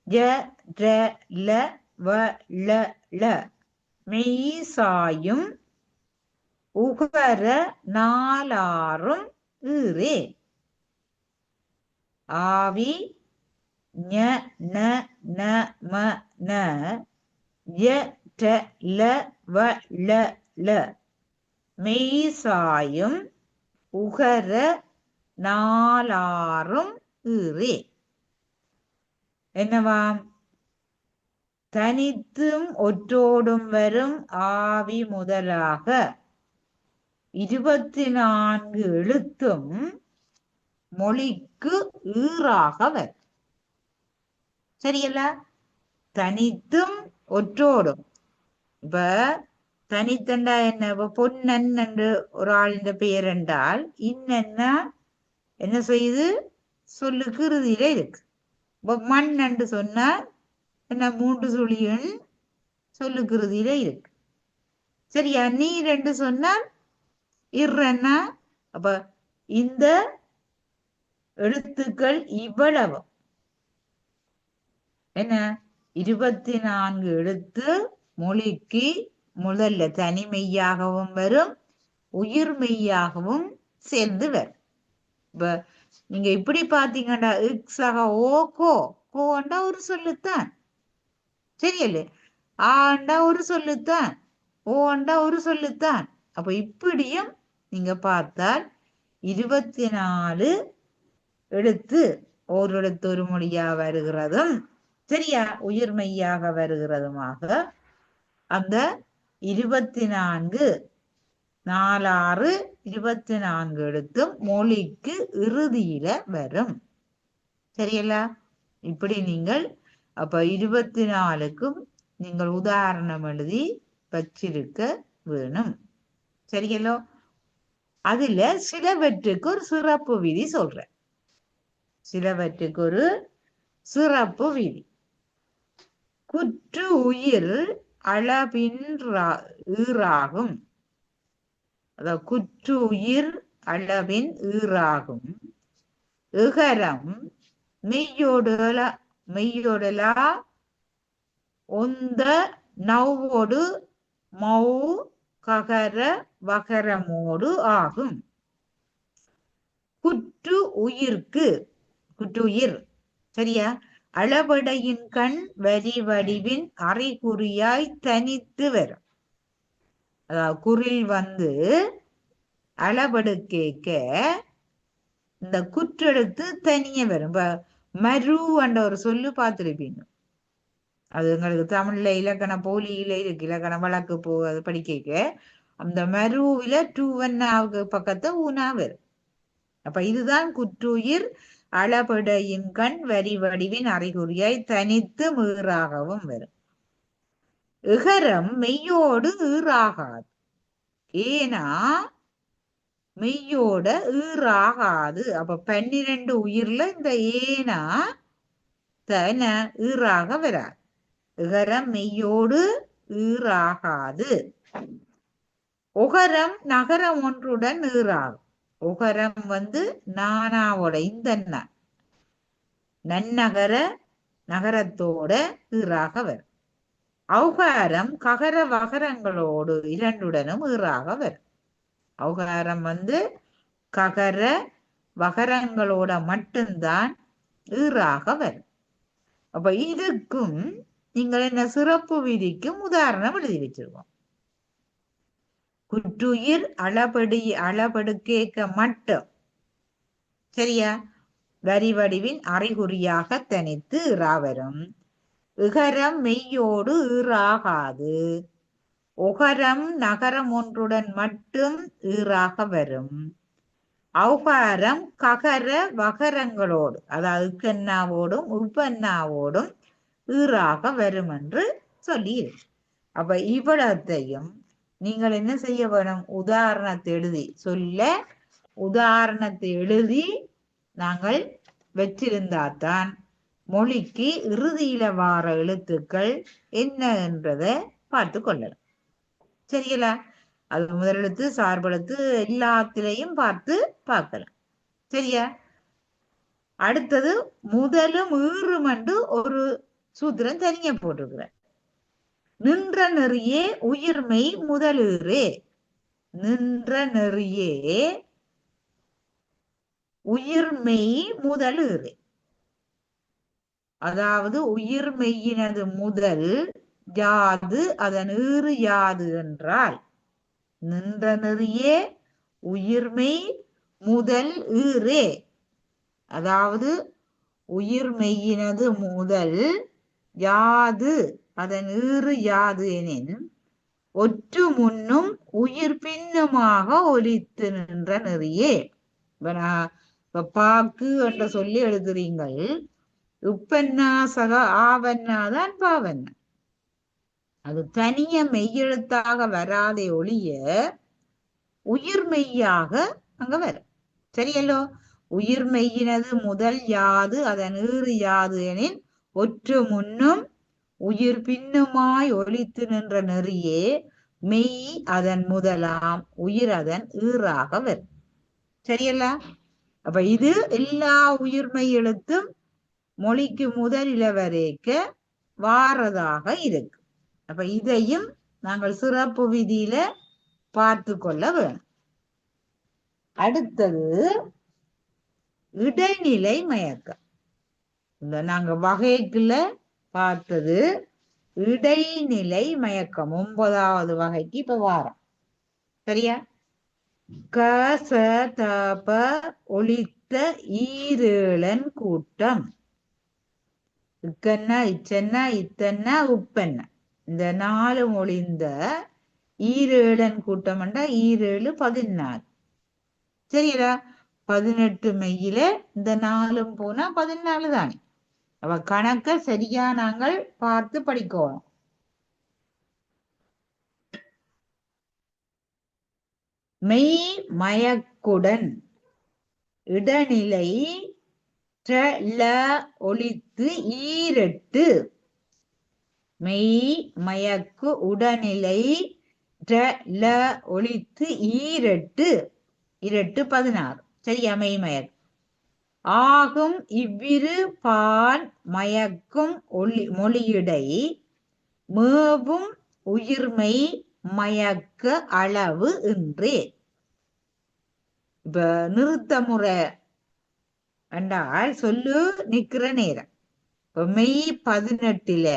ஜ ர ல வ ள ள மெய் சாயும் உகர 4 ஈரே. ஆவி ஞ ந ந ம ந ய ட ல வ ள ள மெய் சாயும் உகர 4 ஈரே. என்னவாம்? தனித்தும் ஒற்றோடும் வரும் ஆவி முதலாக 24 எழுத்தும் மொழிக்கு ஈறாக வரும். சரியல்ல? தனித்தும் ஒற்றோடும். இப்ப தனித்தண்டா என்ன? இப்ப பொன்னன் என்று ஒரு ஆளின் பெயர் என்றால் இன்னென்ன என்ன செய்யுது? சொல்லுக்கு இறுதியில இருக்கு. இப்ப மண் என்று சொன்னால் என்ன? 3 சுழியன் சொல்லுக்கு இறுதியில இருக்கு. சரியா? நீர் என்று சொன்னால் இர்றன்னா. அப்ப இந்த எழுத்துக்கள் இவ்வளவு என்ன 24 எழுத்து மொழிக்கு முதல்ல தனிமெய்யாகவும் வரும், உயிர் மெய்யாகவும் சேர்ந்து வரும். இப்ப நீங்க இப்படி பாத்தீங்கன்னா இக்ஸக ஓ கோ, கோண்டா ஒரு சொல்லுத்தான். சரியல்ல? ஆண்டா ஒரு சொல்லுத்தான், ஓண்டா ஒரு சொல்லுத்தான். அப்ப இப்படியும் நீங்க பார்த்தால் 24 எழுத்து ஒரு எழுத்து ஒரு மொழியா வருகிறதும் சரியா உயிர் மெய்யாக வருகிறதுமாக அந்த 24 4 24 எழுத்தும் மொழிக்கு இறுதியில வரும். சரியல்ல? இப்படி நீங்கள் அப்ப 24க்கும் நீங்கள் உதாரணம் எழுதி வச்சிருக்க வேணும். சரியல்லோ? அதுல சிலவற்றுக்கு ஒரு சிறப்பு விதி சொல்றேன். சிலவற்றுக்கு ஒரு சிறப்பு விதி. குற்று உயிர் அளவின் ஈறாகும். அதாவது குற்று உயிர் அளவின் ஈறாகும். இகரம் மெய்யொடலா ஒந்த நவ்வோடு மௌ ககர வகரமோடு ஆகும். குற்று உயிர்க்கு குற்றுயிர் சரியா அளவடையின் கண் வரி வடிவின் அறிகுறியாய் தனித்து வரும். அதாவது குறில் வந்து அளவெடுக்க இந்த குற்றெடுத்து தனிய வரும். இப்ப மரு என்ற ஒரு சொல்லு பார்த்திருப்பீங்க. அது எங்களுக்கு தமிழ்ல இலக்கண போலியில இருக்கு. இலக்கண வழக்கு அது படிக்க அந்த மருவில டூவன்னாவுக்கு பக்கத்தை ஊனா வரும். அப்ப இதுதான் குற்றுயிர் அளபடையின் கண் வரி வடிவின் அறிகுறியாய் தனித்து மீறாகவும் வரும். இகரம் மெய்யோடு ஈறாகாது. ஏனா மெய்யோட ஈறாகாது. அப்ப 12 உயிர்ல இந்த ஏனா தன ஈறாக வராது. இகரம் மெய்யோடு ஈறாகாது. உகரம் நகரம் ஒன்றுடன் ஈறாகும். உகரம் நானாவோட இந்த நன்னகர நகரத்தோட ஈறாக வரும். ஔகாரம் ககர வகரங்களோடு இரண்டுடனும் ஈறாக வரும். ஔகாரம் ககர வகரங்களோட மட்டும்தான் ஈறாக வரும். அப்ப இதுக்கும் நீங்கள் என்ன சிறப்பு விதிக்கும் உதாரணம் எழுதி வச்சிருக்கோம். குற்றுயிர் அளபடுக்கேக்க மட்டும் சரியா வரி வடிவின் அறிகுறியாக தனித்து ஈறாவரும். இகரம் மெய்யோடு ஈறாகாது. உகரம் நகரம் ஒன்றுடன் மட்டும் ஈறாக வரும். ஔகாரம் ககர வகரங்களோடு அதாவது கண்ணாவோடும் உப்பண்ணாவோடும் ஈறாக வரும் என்று சொல்லி. அப்ப இவ்வளத்தையும் நீங்கள் என்ன செய்ய வேணும்? உதாரணத்தை எழுதி உதாரணத்தை எழுதி நாங்கள் வச்சிருந்தாத்தான் மொழிக்கு இறுதியில வார எழுத்துக்கள் என்ன என்றதை பார்த்து கொள்ளலாம். சரிங்களா? அது முதலெழுத்து சார்பெழுத்து எல்லாத்திலையும் பார்க்கலாம். சரியா? அடுத்தது முதலும் ஈறும் என்று ஒரு சூத்திரம் தனியா போட்டிருக்கிறேன். நின்ற நெறியே உயிர்மெய் முதலீரே. நின்ற நெறியே உயிர்மெய் முதலீரே. அதாவது உயிர்மெய்யினது முதல் யாது அதன் ஈறு யாது என்றால் நின்ற நெறியே உயிர்மெய் முதல் ஈரே. அதாவது உயிர்மெய்யினது முதல் யாது அதன் ஈறு யாது எனின் ஒற்று முன்னும் உயிர் பின்னுமாக ஒலித்து நின்ற நெறியே. பாக்கு என்ற சொல்லி எழுதுறீங்கள். உப்பென்னா சக ஆவன்னாதான் பாவன்னா. அது தனிய மெய்யெழுத்தாக வராதே ஒழிய உயிர் மெய்யாக அங்க வரும். சரியல்லோ? உயிர் மெய்யினது முதல் யாது அதன் ஈறு யாது எனின் ஒற்று முன்னும் உயிர் பின்னுமாய் ஒலித்து நின்ற நெறியே மெய் அதன் முதலாம் உயிர் அதன் ஈறாக வரும். சரியல்ல? அப்ப இது எல்லா உயிர்மெய் எழுத்தும் மொழிக்கு முதலில வரைக்க வாரதாக இருக்கு. அப்ப இதையும் நாங்கள் சிறப்பு விதியில பார்த்து கொள்ள வேணும். அடுத்தது இடைநிலை மயக்கம். இந்த நாங்க வகைக்குள்ள பார்த்தது இடைநிலை மயக்கம் 9வது வகைக்கு இப்ப வாரம். சரியா? க ச த ப ஒலித்த ஈரேழன் கூட்டம். இக்கன்னா இச்சன்னா இத்தன்னா உப்பென்னா இந்த 4 ஒளிந்த ஈரேழன் கூட்டம் என்றா ஈரேழு 14. சரியா? 18 மெய்யில இந்த 4 போனா 14 தானே. அவ கணக்க சரியா நாங்கள் பார்த்து படிக்கணும். மெய் மயக்குடன் இடநிலை ஒலித்து ஈரெட்டு. மெய் மயக்கு உடனிலை ஒலித்து ஈரெட்டு. 16. சரியா? மெய் மயக்கு ஆகும் இவ்விரு பால் மயக்கும் மொழியிடை மேவும் உயிர்மை மயக்க அளவு இன்றே. இப்ப நிறுத்த முறை என்றால் சொல்லு நிக்கிற நேரம். இப்ப மெய் 18ல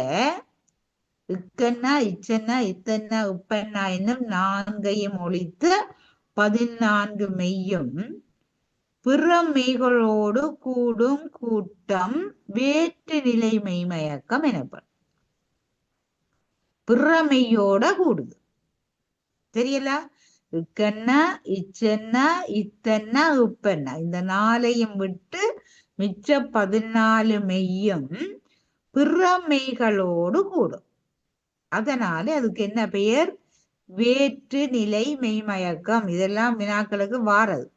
இக்கன்னா இச்சன்னா இத்தன்னா உப்பன்னா என்னும் 4ஐயும் ஒழித்து 14 மெய்யும் பிற மெய்களோடு கூடும் கூட்டம் வேற்று நிலை மெய்மயக்கம் எனப்படும். பிற மெய்யோட கூடுது. தெரியல? இக்கன்னா இச்சன்னா இத்தன்னா உப்பன்னா இந்த 4ஐயும் விட்டு மிச்ச 14 மெய்யும் பிற மெய்களோடு கூடும். அதனால அதுக்கு என்ன பெயர்? வேற்று நிலை மெய்மயக்கம். இதெல்லாம் வினாக்களுக்கு வாரது.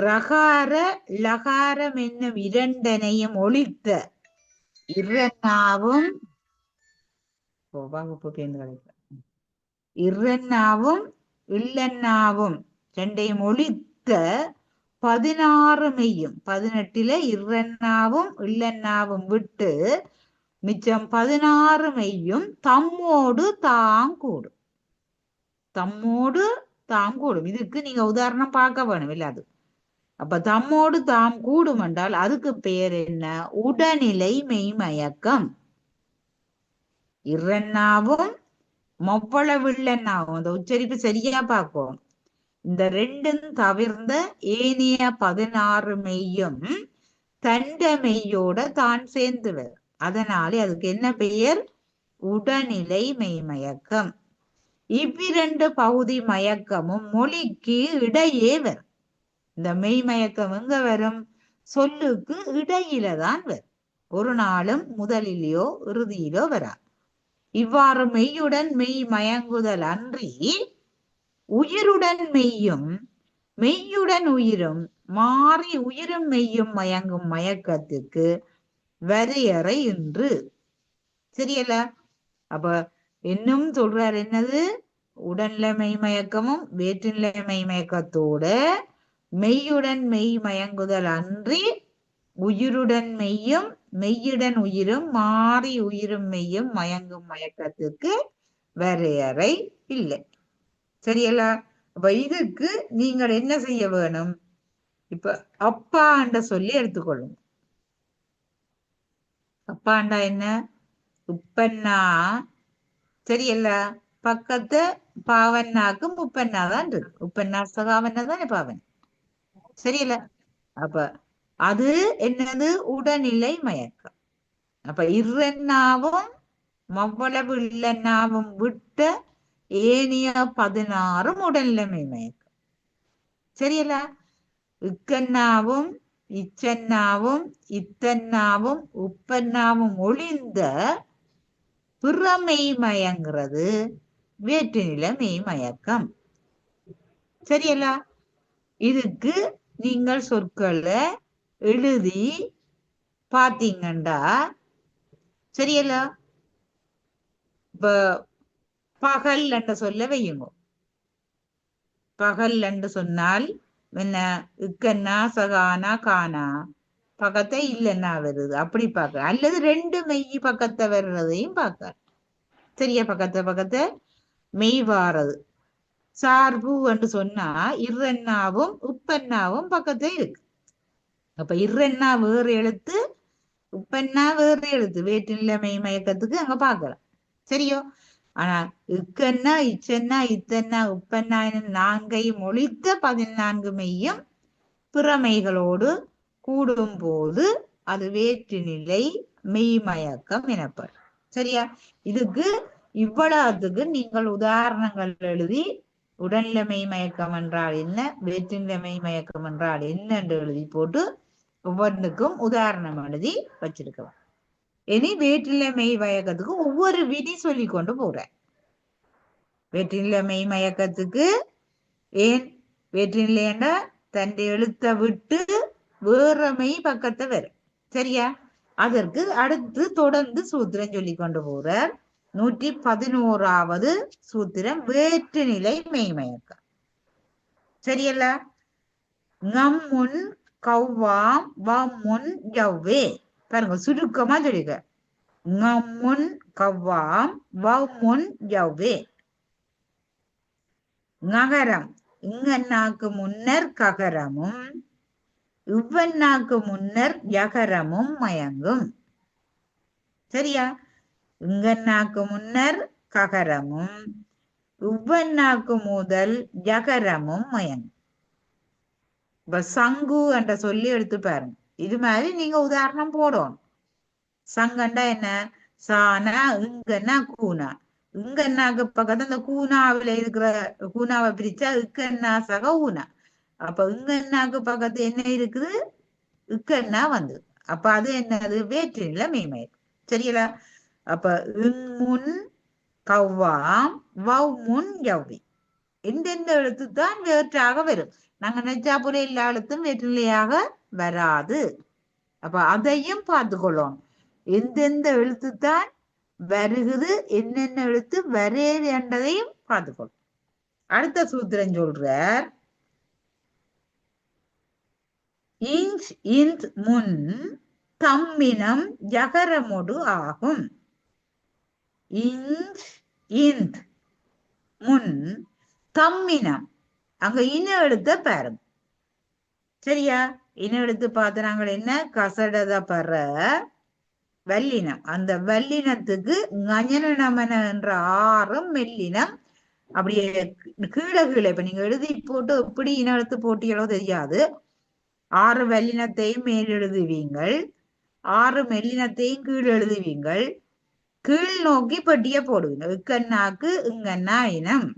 ரகார லகாரம் என்னும் இரண்டனையும் ஒழித்த இரண்டாவும் இரண்டாவும் இல்லன்னாவும் ரெண்டையும் ஒழித்த 16 மெய்யும் 18ல இரண்டாவும் இல்லன்னாவும் விட்டு மிச்சம் 16 மெய்யும் தம்மோடு தாம் கூடும். தம்மோடு தாம் கூடும். இதுக்கு நீங்க உதாரணம் பார்க்க வேணும் இல்லாது. அப்ப தம்மோடு தாம் கூடும் என்றால் அதுக்கு பெயர் என்ன? உடனிலை மெய்மயக்கம். இரண்டாவும் மொவ்வளவில்லன்னாவும் அந்த உச்சரிப்பு சரியா பார்ப்போம். இந்த ரெண்டும் தவிர்ந்த ஏனைய 16 மெய்யும் தண்ட மெய்யோட தான் சேர்ந்து வரும். அதனாலே அதுக்கு என்ன பெயர்? உடனிலை மெய்மயக்கம். இவ்விரண்டு பகுதி மயக்கமும் மொழிக்கு இடையே வரும். இந்த மெய்மயக்கம் எங்க வரும்? சொல்லுக்கு இடையில தான் வரும். ஒரு நாளும் முதலிலோ இறுதியிலோ வரா. இவ்வாறு மெய்யுடன் மெய் மயங்குதல் அன்றி உயிருடன் மெய்யும் மெய்யுடன் உயிரும் மாறி உயிரும் மெய்யும் மயங்கும் மயக்கத்துக்கு வரையறை இன்று. சரியல்ல? அப்ப இன்னும் சொல்றார் என்னது? உடன்ல மெய் மயக்கமும் வேற்றின்ல மெய் மயக்கத்தோட மெய்யுடன் மெய் மயங்குதல் அன்றி உயிருடன் மெய்யும் மெய்யுடன் உயிரும் மாறி உயிரும் மெய்யும் மயங்கும் மயக்கத்துக்கு வரையறை இல்லை. சரியல்ல? அப்ப இதுக்கு நீங்கள் என்ன செய்ய வேணும்? இப்ப அப்பாண்ட சொல்லி எடுத்துக்கொள்ளுங்க. அப்பாண்டா என்ன? உப்பன்னா. சரியல்ல? பக்கத்து பாவன்னாக்கு முப்பன்னா தான் இருக்கு. உப்பன்னா சகாவன்னா தானே பாவன். சரியல்ல? அப்ப அது என்னது? உடனிலை மயக்கம். அப்ப இரண்டாவும் மவ்வளவு இல்லன்னாவும் விட்ட ஏனைய 16 உடனிலைமை மயக்கம். சரியல்ல? இக்கன்னாவும் இச்சன்னாவும் இத்தன்னாவும் உப்பன்னாவும் ஒளிந்த பிறமெய் மயங்கிறது வேற்றுநிலை மெய் மயக்கம். சரியல்ல? இதுக்கு நீங்கள் சொற்களை எழுதி பாத்தீங்கண்டா சரியல்ல? இப்ப பகல் என்று சொல்ல வையுங்க. பகல் என்று சொன்னால் என்ன? இக்கன்னா சகானா கானா பக்கத்தை இல்லைன்னா வருது. அப்படி பார்க்க. அல்லது ரெண்டு மெய் பக்கத்தை வர்றதையும் பார்க்க. சரியா? பக்கத்தை மெய் வாரது. சார்பு என்று சொன்னா இரண்டாவும் உப்பன்னாவும் பக்கத்தை இருக்கு. அப்ப இரண்டா வேறு எழுத்து, உப்பன்னா வேறு எழுத்து. வேற்றில்லை மெய் மயக்கத்துக்கு அங்க பார்க்கலாம். சரியோ? ஆனா இக்கன்னா இச்சன்னா இத்தன்னா உப்பன்னா நான்கையும் ஒழித்த 14 மெய்யும் பிறமைகளோடு கூடும் போது அது வேற்றுநிலை மெய்மயக்கம் எனப்படும். சரியா? இதுக்கு இவ்வளவுக்கு நீங்கள் உதாரணங்கள் எழுதி உடல்நிலை மெய்மயக்கம் என்றால் என்ன, வேற்றுநிலை மெய்மயக்கம் என்றால் என்ன என்று எழுதி போட்டு ஒவ்வொன்றுக்கும் உதாரணம் எழுதி வச்சிருக்கலாம். இனி வேற்றிநிலை மெய்மயக்கத்துக்கு ஒவ்வொரு விதி சொல்லி கொண்டு போறேன். வேற்றிநிலை மெய்மயக்கத்துக்கு ஏன் வேற்றிநிலைன்னா தன் எழுத்தை விட்டு வேற மெய் பக்கத்தை வரும். சரியா? அதற்கு அடுத்து தொடர்ந்து சூத்திரம் சொல்லி கொண்டு போறார். 111வது சூத்திரம் வேற்றுநிலை மெய்மயக்கம். சரியல்ல? ngம்முன் கவ்வாம் வம்முன் ஜவ்வே. பாருங்க, சுருக்கமா சொல்லிக்க. ngம்முன் கவ்வாம் வம்முன் ஜவ்வே. நகரம் இங்கன்னாக்கு முன்னர் ககரமும் இவ்வன்னாக்கு முன்னர் யகரமும் மயங்கும். சரியா? இங்கன்னாக்கு முன்னர் ககரமும் இவ்வன்னாக்கு முதல் யகரமும் மயங்கும். இப்ப சங்கு என்ற சொல்லி எடுத்து பாருங்க. இது மாதிரி நீங்க உதாரணம் போடணும். சங்கண்டா என்ன? சானா இங்கன்னா கூனா. இங்கன்னாக்கு பக்கத்துல இந்த கூனாவில இருக்கிற கூனாவை பிரிச்சா இக்கன்னா சக ஊனா. அப்ப இங்கன்னாக்கு பக்கத்து என்ன இருக்குது? இக்கன்னா வந்து. அப்ப அது என்னது? வேற்றிநிலை மெய்மயக்கம். சரிங்களா? அப்ப இம்முன் கவ்வாம் வவ் முன் யவ்வி எந்தெந்த எழுத்து தான் வேற்றாக வரும். நாங்க நினைச்சா போல எல்லா எழுத்தும் வேற்றிலையாக வராது. அப்ப அதையும் பார்த்துக்கொள்ளணும். எந்தெந்த எழுத்து தான் வருகுது, என்னென்ன எழுத்து வரையது என்றதையும் பார்த்துக்கொள்ளும். அடுத்த சூத்திரம் சொல்றார், இஞ்ச் இந்த் முன் தம்மினம் யகரமொடு ஆகும். இஞ்ச் இந்த் முன் தம்மினம், அங்க இன எழுத்த பாருங்க. சரியா? இன எழுத்து பார்த்து நாங்கள் என்ன கசடத பற வல்லினம், அந்த வல்லினத்துக்கு ஞனநமன என்ற 6 மெல்லினம் அப்படியே கீழே கீழே. இப்ப நீங்க எழுதி போட்டு எப்படி இன எழுத்து போட்டியளோ தெரியாது. 6 வல்லினத்தையும் மேல் எழுதுவீங்கள், 6 மெல்லினத்தையும் கீழ் எழுதுவீங்கள். கீழ் நோக்கி பெட்டிய போடுவீங்க. இக்கண்ணாக்கு இங்கண்ணா இனம்,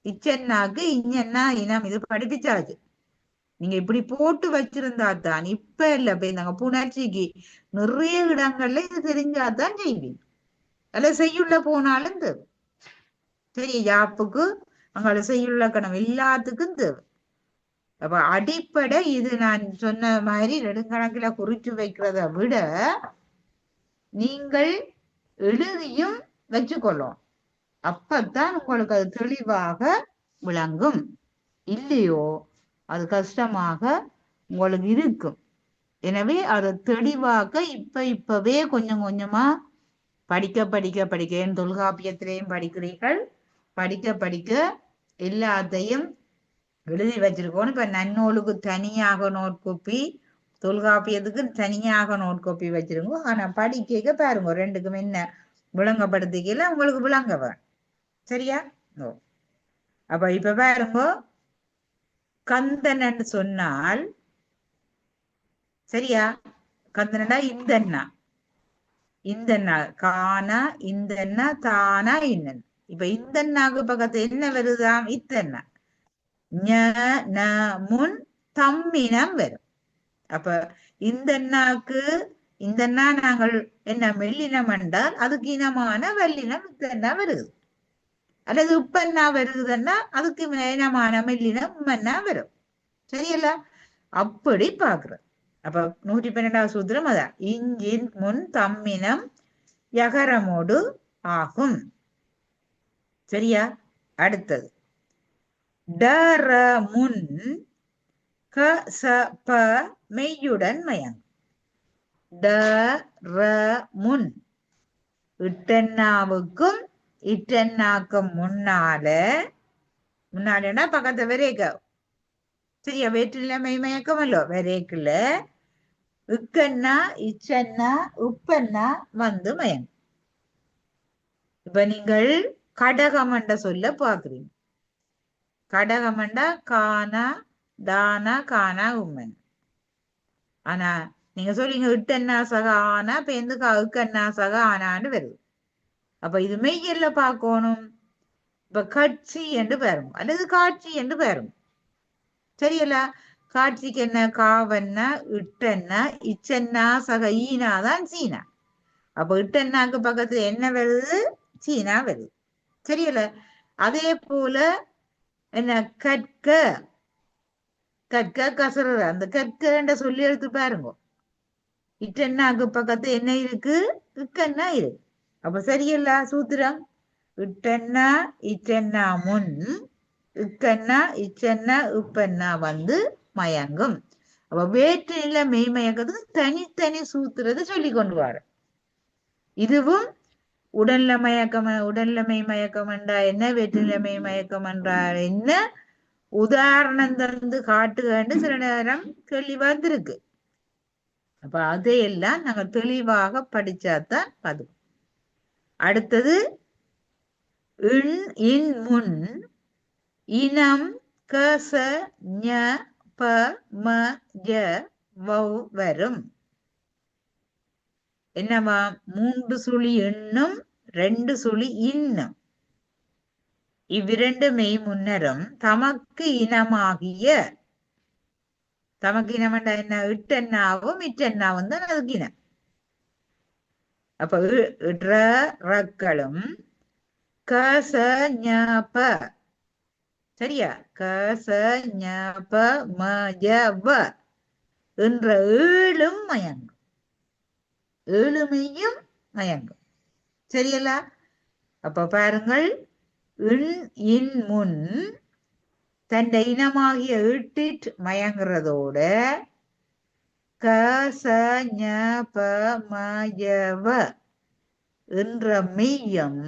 இச்சென்னாக்கு இஞ்சன்னா இனம். இது படிப்பிச்சாச்சு. நீங்க இப்படி போட்டு வச்சிருந்தா தான், இப்ப இல்ல இப்ப நாங்க புணர்ச்சிக்கு நிறைய இடங்கள்ல இது தெரிஞ்சாதான் செய்வீங்க. அல்ல செய்யுள்ள போனாலும் தேவை. சரி, யாப்புக்கு அங்கால செய்யுள்ள கணம் எல்லாத்துக்கும் தேவை. அப்ப அடிப்படை இது. நான் சொன்ன மாதிரி நெடுங்கணக்கில குறிச்சு வைக்கிறத விட நீங்கள் எழுதியும் வச்சுக்கொள்ளும். அப்பத்தான் உங்களுக்கு அது தெளிவாக விளங்கும். இல்லையோ அது கஷ்டமாக உங்களுக்கு இருக்கும். எனவே அதை தெளிவாக்க இப்பவே கொஞ்சம் கொஞ்சமா படிக்க என் தொல்காப்பியத்திலையும் படிக்கிறீர்கள். படிக்க எல்லாத்தையும் எழுதி வச்சிருக்கோம். இப்ப நன்னூலுக்கு தனியாக நோட் கோப்பி, தொல்காப்பியத்துக்கு தனியாக நோட் கோப்பி வச்சிருக்கோம். ஆனா படிக்க பாருங்க, ரெண்டுக்கும் என்ன விளங்கப்படுத்திக்கல உங்களுக்கு விளங்க வேணும். சரியா? அப்ப இப்ப பாருங்க, கந்தன் சொன்னால் சரியா? கந்தனடா இந்தன்னா, இந்தன்னா கானா, இந்தன்னா தானா, இன்னன். இப்ப இந்தன்னாக்கு பக்கத்து என்ன வருதாம்? இத்தன்னா. முன் தம்மினம் வரும். அப்ப இந்தன்னாக்கு இந்தன்னா நாங்கள் என்ன மெல்லினம் என்றால் அதுக்கு இனமான வல்லினம் இத்தன்னா வருது. அல்லது உப்பன்னா வருதுன்னா அதுக்கு இனமான மெல்லினம் உம்மன்னா வரும். சரியல்ல? அப்படி பாக்குறது. அப்ப 112வது சூத்திரம் அதான், இஞ்சின் முன் தம்மினம் யகரமோடு ஆகும். சரியா? அடுத்தது டர முன் க ச ப மெய்யுடன் மயங். டர முன் இட்டன்னாவுக்கும் இட்டன்னாக்கும் முன்னாலன்னா பக்கத்து வரைக்க. சரியா? வேற்றில மெய்மயக்கமல்லோ வரைக்குல இக்கண்ணா இச்சன்னா உப்பன்னா வந்து மயங். இப்ப நீங்கள் கடகமண்ட சொல்ல பாக்குறீங்க. கடகமண்டா கானா தானா கானா உம்மன். ஆனா நீங்க சொல்றீங்க இட்டன்னா சக ஆனா, இப்ப எந்த இக்கண்ணா சக ஆனான்னு வருது. அப்ப இது மெய்யல்ல பார்க்கணும். இப்ப கட்சி என்று பாருங்க, அல்லது காட்சி என்று பாருங்க. சரியல்ல? காட்சிக்கு என்ன? காவன்னா இட்டன்னா இச்சன்னா சக ஈனாதான் சீனா. அப்ப இட்டன்னாக்கு பக்கத்துல என்ன வருது? சீனா வருது. சரியல்ல? அதே போல என்ன கற்க, கற்க கசற, அந்த கற்க சொல்லி எடுத்து பாருங்க. இட்டன்னாக்கு பக்கத்து என்ன இருக்கு? இக்கன்னா இருக்கு. அப்ப சரியல்ல சூத்திரம்? இட்டன்னா இச்சன்னா முன் இக்கன்னா இச்சன்னா உப்பன்னா வந்து மயங்கும். அப்ப வேற்றில மெய்மயக்கத்துக்கு தனித்தனி சூத்திரத்தை சொல்லி கொண்டு வர. இதுவும் உடல்ல மெய்மயக்கம் என்றா என்ன, வேற்றில மெய்மயக்கம் என்றால் என்ன, உதாரணம் தந்து காட்டுகன்னு சில நேரம் கேள்வி வந்திருக்கு. அப்ப அதையெல்லாம் நாங்கள் தெளிவாக படிச்சாதான் அது. அடுத்தது இன் முன் இனம் கச ஞ ப ம ஜ வவ் வரும். என்னவா? 3 சுழி எண்ணும் 2 சுழி இன்னும். இவ்விரண்டு மெய் முன்னரும் தமக்கு இனமாகிய, தமக்கு இனம் என்ன? இட்டென்னாவும் இட்டென்னாவும் தான் அதுக்கு இனம். அப்ப ரக்களும் க ச ஞ ப சரியா க ச ஞ ப ம ய வ என்ற ஏழும் மயங்கும். ஏழுமையும் மயங்கும். சரியல்ல? அப்ப பாருங்கள், இன் முன் தன் இனமாகிய ஈட்டிட் மயங்குறதோட க ச ஞ ப ம ய வ என்ற மெய்யம்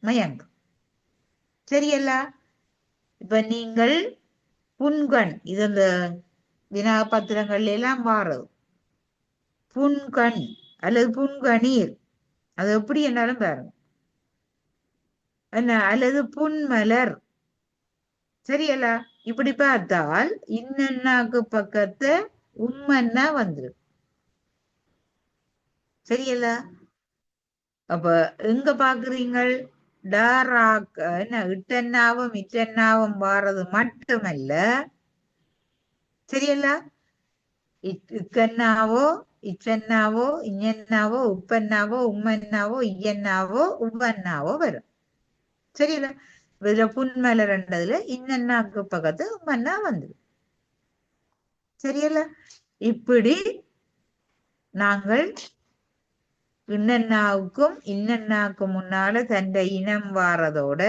மயங்கும். சரியல்ல? இப்ப நீங்கள் புன்கண், இது அந்த வினாபத்திரங்கள்ல எல்லாம் வாரது. புன்கண் அல்லது புன்கணீர், அது எப்படி என்னாலும் பாருங்க என்ன, அல்லது புன்மலர். சரியல்ல? இப்படி பார்த்தால் இன்னன்னாக்கு பக்கத்து உம்மன்னா வந்துடும். சரியல்ல? அப்ப எங்க பாக்குறீங்கள், என்ன இட்டன்னாவும் இட்டன்னாவும் வாரது மட்டுமல்ல. சரியல்ல? இக்கன்னாவோ இச்சன்னாவோ இஞன்னாவோ உப்பன்னாவோ உம்மன்னாவோ இயன்னாவோ உவ்வன்னாவோ வரும். சரியில்ல? இதுல புன்மலர்ன்றதுல இன்னன்னாக்கு பக்கத்து உம்மன்னா வந்துடும். சரியல்ல? இப்படி நாங்கள் இன்னன்னாவுக்கும் இன்னன்னாக்கும் முன்னால தன்னை இனம் வாரதோட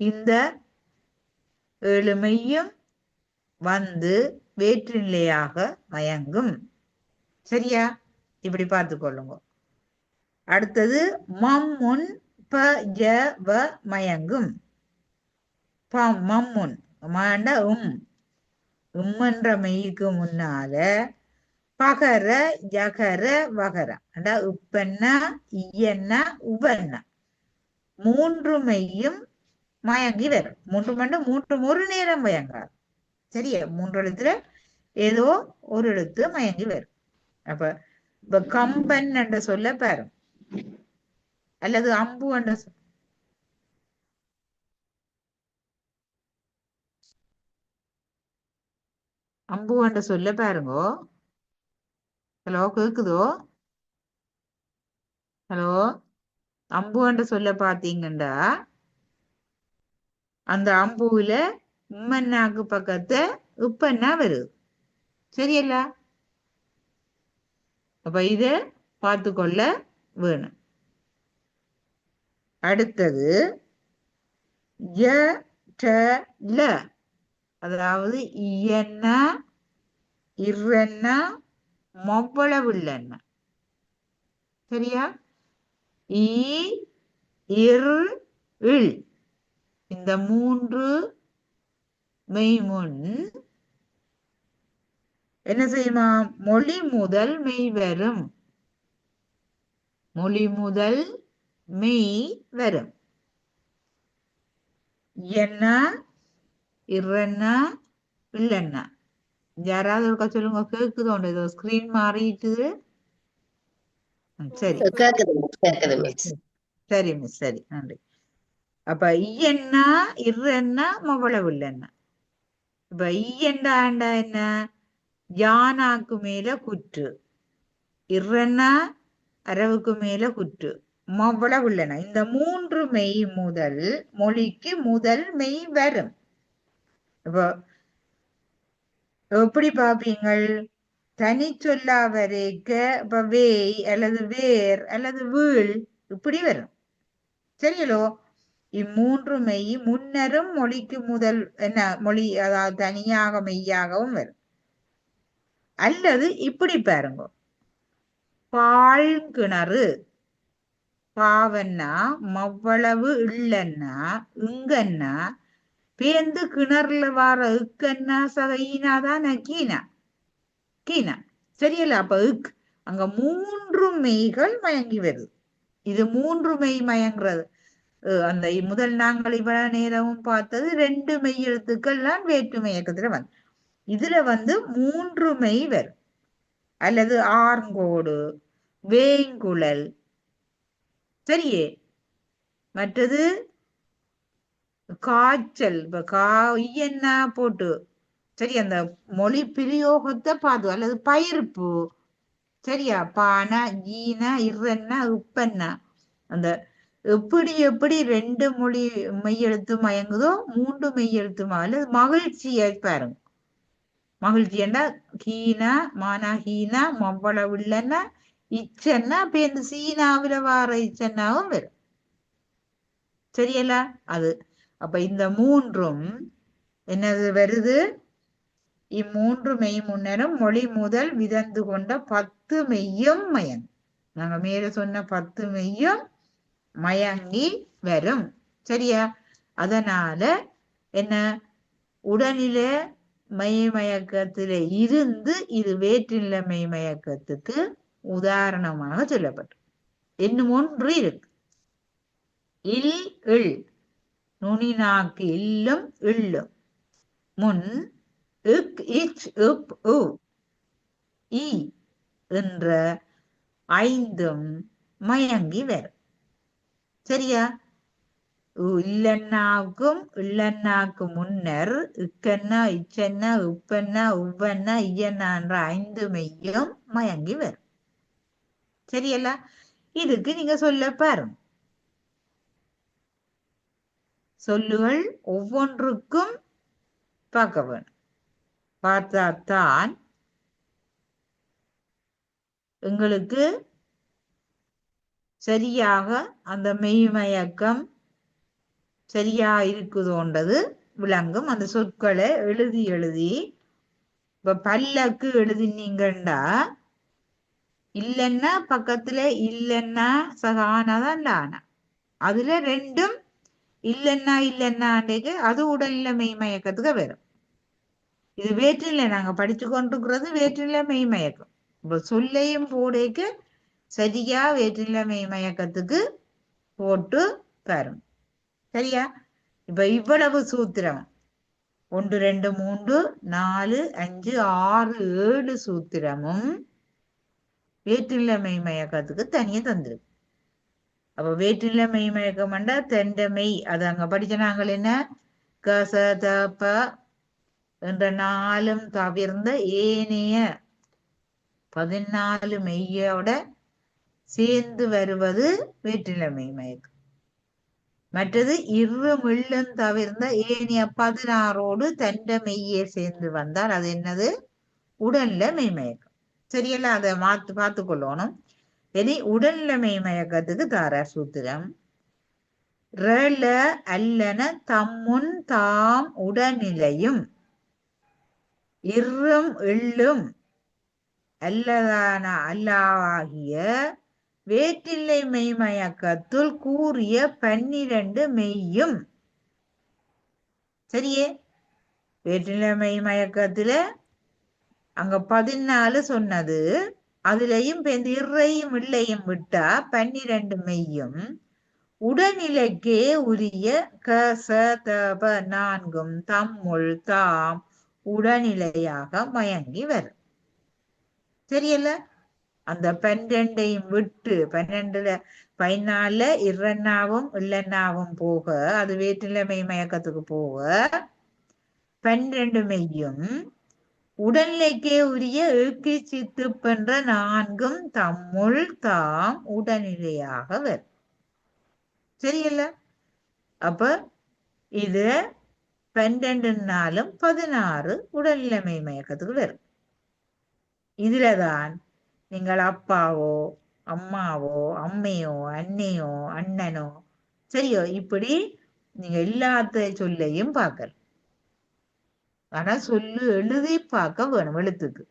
இந்த ஏழுமையும் வந்து வேற்றுநிலையாக மயங்கும். சரியா? இப்படி பார்த்து கொள்ளுங்க. அடுத்தது மம்முன் ப ஜ வ மயங்கும். மம்முன் மாண்ட உம்மன்ற மெய்க்கு முன்னால பகர ஜகர வகர உப்பன்னா இயன்னா உபன்னா மூன்று மெய்யும் மயங்கி வரும். மூன்று ஒரு நேரம் மயங்காது. சரியா? மூன்று எழுத்துல ஏதோ ஒரு எழுத்து மயங்கி வரும். அப்ப இப்ப கம்பன் என்ற சொல்ல பாரு, அல்லது அம்பு என்ற அம்பு என்ற சொல்ல பாருங்கோ. ஹலோ, கேக்குதோ? ஹலோ, அம்பு என்ற சொல்ல பாத்தீங்கன்னா அந்த அம்புல உம்மன்னாக்கு பக்கத்து உப்பன்னா வருது. சரியல்ல? அப்ப இத பார்த்து கொள்ள வேணும். அடுத்தது அதாவது இயன்னா இர்ரன்னா மவ்வளவில்லன்னா. சரியா? இல் இந்த மூன்று மெய்முன் என்ன செய்யுமா? மொழி முதல் மெய் வரும். மொழி முதல் மெய் வரும். என்ன இர்ரன்னா இல்லன்னா. யாராவது ஒருக்கா சொல்லுங்க, கேக்குதோண்டு. ஏதோ ஸ்கிரீன் மாறிட்டு. சரி சரி மிஸ், சரி, நன்றி. அப்ப இயன்னா இர்ரன்னா மவ்வளவு இல்லைன்னா. இப்ப ஈயண்டா என்ன? யானாக்கு மேல குற்று, இர்ரன்னா அரவுக்கு மேல குற்று, மவ்வளவு இல்லைன்னா. இந்த மூன்று மெய் முதல் மொழிக்கு முதல் மெய் வரும். இப்போ எப்படி பாப்பீங்கள்? தனி சொல்லா வரைக்க இப்ப வேய் அல்லது வேர் அல்லது வீழ் இப்படி வரும். சரியலோ? இம்மூன்று மெய் முன்னரும் மொழிக்கு முதல் என்ன மொழி, அதாவது தனியாக மெய்யாகவும் வரும். அல்லது இப்படி பாருங்க, பாழ்கிணறு, பாவன்னா மவ்வளவு இல்லன்னா இங்கன்னா பேந்து கிணறுல வார இக்கன்னா சகையினாதான் கீனா கீனா. சரியல்ல? அப்ப அங்க மூன்று மெய்கள் மயங்கி வருது. இது மூன்று மெய் மயங்குறது. அந்த முதல் நாங்கள் இவ்வளவு நேரமும் பார்த்தது 2 மெய் எழுத்துக்கள்லாம் வேற்றுமை இயக்கத்துல வந்து, இதுல மூன்று மெய் வரும். அல்லது ஆர்ங்கோடு, வேங்குழல். சரியே? மற்றது காய்ச்சல். இப்ப காய்யன்னா போட்டு, சரி, அந்த மொழி பிரயோகத்தை பார்த்து, அல்லது பயிர்ப்பு, சரியா? பானா ஈனா இர்ரன்னா உப்பன்னா அந்த எப்படி எப்படி 2 மொழி மெய்யெழுத்து மயங்குதோ 3 மெய்யெழுத்து அல்லது மகிழ்ச்சியை பாருங்க. மகிழ்ச்சி என்ன ஹீனா மானா ஹீனா மவ்வளவு இல்லைன்னா இச்சன்னா அப்ப இந்த சீனாவில வார இச்சன்னாவும் வரும். சரியல்ல அது. அப்ப இந்த மூன்றும் என்னது வருது? இம்மூன்று மெய் முன்னரும் மொழி முதல் விதந்து கொண்ட 10 மெய்யும் மயங்கும். நாங்க மேல சொன்ன 10 மெய்யும் மயங்கி வரும். சரியா? அதனால என்ன உடனில மெய்மயக்கத்தில இருந்து இது வேற்றில்ல மெய்மயக்கத்துக்கு உதாரணமாக சொல்லப்பட்டு இன்னும் ஒன்று இருக்கு. இல் இல் நுனி நாக்கு இல்லும் இள்ளும் முன் இக் இச் இப் உ இ என்ற 5ம் மயங்கி வரும். சரியா? இல்லன்னாவுக்கும் இல்லன்னாக்கு முன்னர் இக்கன்னா இச்சன்னா உப்பன்னா உவ்வன்னா ஐயன்னான்ற 5 மெய்யும் மயங்கி வரும். சரியல்ல? இதுக்கு நீங்க சொல்ல பாருங்க. சொல்லுகள் ஒவ்வொன்றுக்கும் பார்க்க வேணும். பார்த்தாத்தான் எங்களுக்கு சரியாக அந்த மெய்மயக்கம் சரியா இருக்குதோன்றது விளங்கும். அந்த சொற்களை எழுதி எழுதி இப்ப பல்லக்கு எழுதினீங்கண்டா இல்லைன்னா பக்கத்துல இல்லைன்னா சகானதான் லானா அதுல 2ம் இல்லைன்னா இல்லைன்னாண்டேக்கு அது உடல்நிலை மெய்மயக்கத்துக்கு வரும். இது வேற்றில்லை நாங்க படிச்சு கொண்டிருக்கிறது வேற்றில்லை மெய்மயக்கம். இப்ப சொல்லையும் போடைக்கு சரியா வேற்றில்லை மெய்மயக்கத்துக்கு போட்டு பாருங்க. சரியா? இப்ப இவ்வளவு சூத்திரம் 1 2 3 4 5 6 7 சூத்திரமும் வேற்றில்லை மெய்மயக்கத்துக்கு தனியே தந்திருக்கு. அப்ப வேற்றில்லை மெய்மயக்கம் தெண்ட மெய் அது அங்க படிச்ச நாங்கள் என்ன கசதப என்ற 4ம் தவிர்ந்த ஏனைய 14 மெய்யோட சேர்ந்து வருவது வேற்றில்லை மெய்மயக்கம். மற்றது இல்லும் தவிர்ந்த ஏனைய 16ஓடு தண்ட மெய்யே சேர்ந்து வந்தால் அது என்னது? உடல்ல மெய்மயக்கம். சரியல்ல? அதை பார்த்து கொள்ளணும். இனி உடல்ல மெய்மயக்கத்துக்கு தாரா சூத்திரம் ரல அல்லன தம்முன் தாம் உடல்நிலையும் இர்ரும் எள்ளும் அல்லதான அல்லாகிய வேற்றில்லை மெய்மயக்கத்துள் கூறிய 12 மெய்யும். சரியே? வேற்றில்லை மெய்மயக்கத்துல அங்க 14 சொன்னது. அதுலயும் இர்ரையும் இல்லையும் விட்டா 12 மெய்யும் உடல்நிலைக்கே உரிய கசதப 4ம் தம்முள் தாம் உடல்நிலையாக மயங்கி வரும். சரியல்ல? அந்த 12ஐயும் விட்டு 12ல 14 இர்ரன்னாவும் இல்லன்னாவும் போக அது வேற்றில்லை மெய்மயக்கத்துக்கு போக 12 மெய்யும் உடல்நிலைக்கே உரிய ஏக்கி சித்துப்பென்ற 4ம் தம்முள் தாம் உடல்நிலையாக வரும். சரியல்ல? அப்ப இது 12 16 உடல்நிலை மெய்மயக்கத்துக்கு வரும். இதுலதான் நீங்கள் அப்பாவோ அம்மாவோ அம்மையோ அண்ணையோ அண்ணனோ சரியோ இப்படி நீங்க எல்லாத்த சொல்லையும் பார்க்கல. ஆனா சொல்லு எழுதி பார்க்க வேணும். எழுத்துக்கு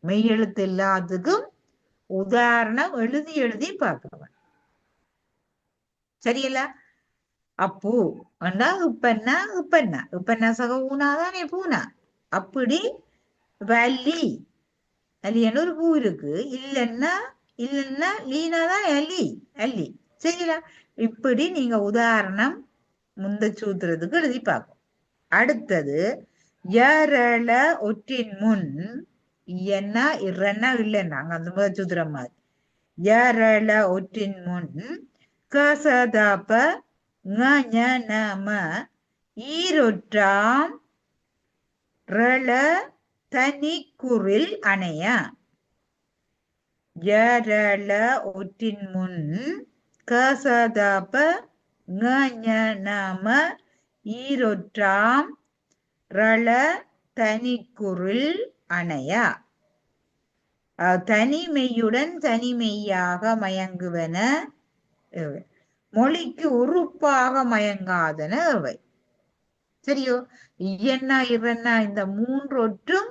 மெய் எழுத்து எல்லாத்துக்கும் உதாரணம் எழுதி எழுதி பார்க்க வேணும். சரியல்ல? அப்பு அண்டா உப்பன்னா உப்பன்னா உப்பன்னா சக ஊனாதானே பூனா அப்படி வலி அல்லின்னு ஒரு பூ இருக்கு. இல்லைன்னா இல்லைன்னா லீனாதான் அலி அல்லி. சரிங்களா? இப்படி நீங்க உதாரணம் முந்த சூத்திரத்துக்கு எழுதி பார்க்கும். அடுத்தது யரள ஒற்றின் முன் என்ன இறன்னா இல்லைன்னா அங்க அந்த முதல் சூத்திரம் மாதிரி யரள ஒற்றின் முன் கசதப நம ஈரொற்றாம் ரள தனி குரில் அணைய ஜரள ஒற்றின் முன் கசதப ஞ ஈரொற்றாம் ரள தனிக்குறில் அணையா. தனிமெய்யுடன் தனிமெய்யாக மயங்குவன இவை. மொழிக்கு உறுப்பாக மயங்காதன இவை. சரியோ? இயன்னா இவன்னா இந்த மூன்றொற்றும்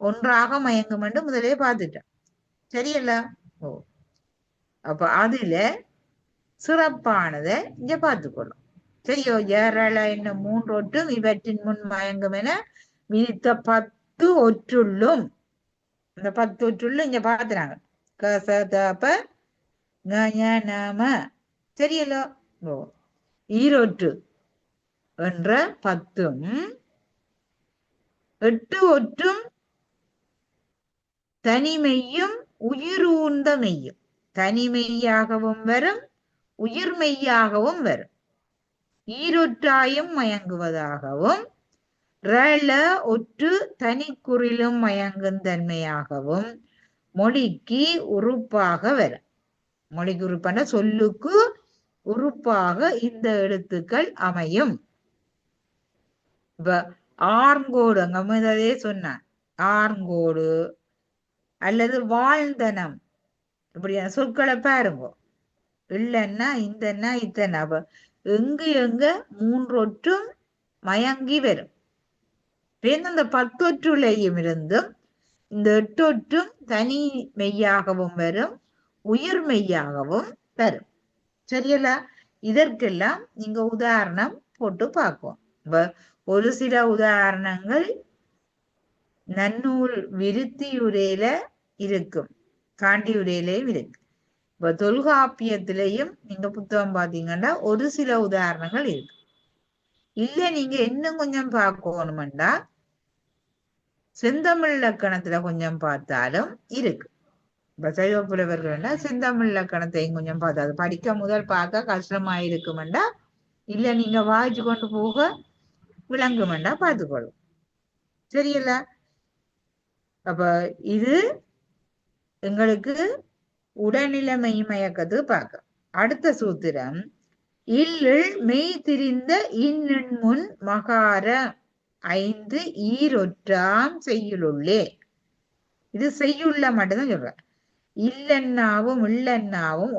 ஒன்றாக மயங்கும் என்று முதலே பார்த்துட்டோம். சரியல்ல? ஓ, அப்ப அதுல சிறப்பானதை இங்க பார்த்துக்கொள்ளும். சரியோ? ஏரள என்ன மூன்றொற்றும் இவற்றின் முன் மயங்கும் என விதித்த 10 ஒற்றுள்ளும். இந்த 10 ஒற்றுள்ளும் இங்க பார்த்துறாங்க. கசதப நாம. சரியல்ல? ஓ, ஈரொற்று என்ற 10ம் 8 ஒற்றும் தனிமெய்யும் உயிரூர்ந்த மெய்யும். தனிமெய்யாகவும் வரும், உயிர்மெய்யாகவும் வரும். ஈரொற்றாயும் மயங்குவதாகவும் ரள ஒற்று தனிக்குறிலும் மயங்கும் தன்மையாகவும் மொழிக்கு உறுப்பாக வரும். மொழிக்கு உறுப்பான சொல்லுக்கு உறுப்பாக இந்த எழுத்துக்கள் அமையும். இப்ப ஆர்ங்கோடு அங்க முதலே சொன்னான். ஆர்ங்கோடு அல்லது வாழ்ந்தனம் இப்படியான சொற்களை பாருங்க. இல்லைன்னா இந்தன்னா இத்தனை. அப்ப எங்கு எங்க மூன்றொற்றும் மயங்கி வரும். இந்த 10 ஒற்றுலையும் இருந்தும் இந்த 8 ஒற்றும் தனி மெய்யாகவும் வரும், உயிர் மெய்யாகவும் வரும். சரியல்ல? இதற்கெல்லாம் நீங்க உதாரணம் போட்டு பார்ப்போம். ஒரு சில உதாரணங்கள் நன்னூல் விருத்தியுரையில இருக்கும், காண்டியுரையிலையும் இருக்கு. இப்ப தொல்காப்பியத்திலையும் நீங்க புத்தகம் பார்த்தீங்கன்னா ஒரு சில உதாரணங்கள் இருக்கு. இல்ல நீங்க இன்னும் கொஞ்சம் பார்க்கணும்டா செந்தமிழ் இலக்கணத்துல கொஞ்சம் பார்த்தாலும் இருக்கு. இப்ப சைவ புலவர்கள்னா செந்தமிழ் இலக்கணத்தையும் கொஞ்சம் பார்த்தா அது படிக்க முதல் பார்க்க கஷ்டமா இருக்குமெண்டா, இல்ல நீங்க வாய்ச்சி கொண்டு போக விளங்குமெண்டா பார்த்துக்கொள்ளும். சரியல்ல? அப்ப இது எங்களுக்கு உடல்நிலைமை மயக்கத்து பார்க்க. அடுத்த சூத்திரம் இல்லில் மெய் திரிந்த இன்னின் முன் மகார 5 ஈரொற்றாம் செய்யுளுள்ளே. இது செய்யுள்ள மட்டும்தான் சொல்ற. இல்லன்னாவும் இல்லன்னாவும்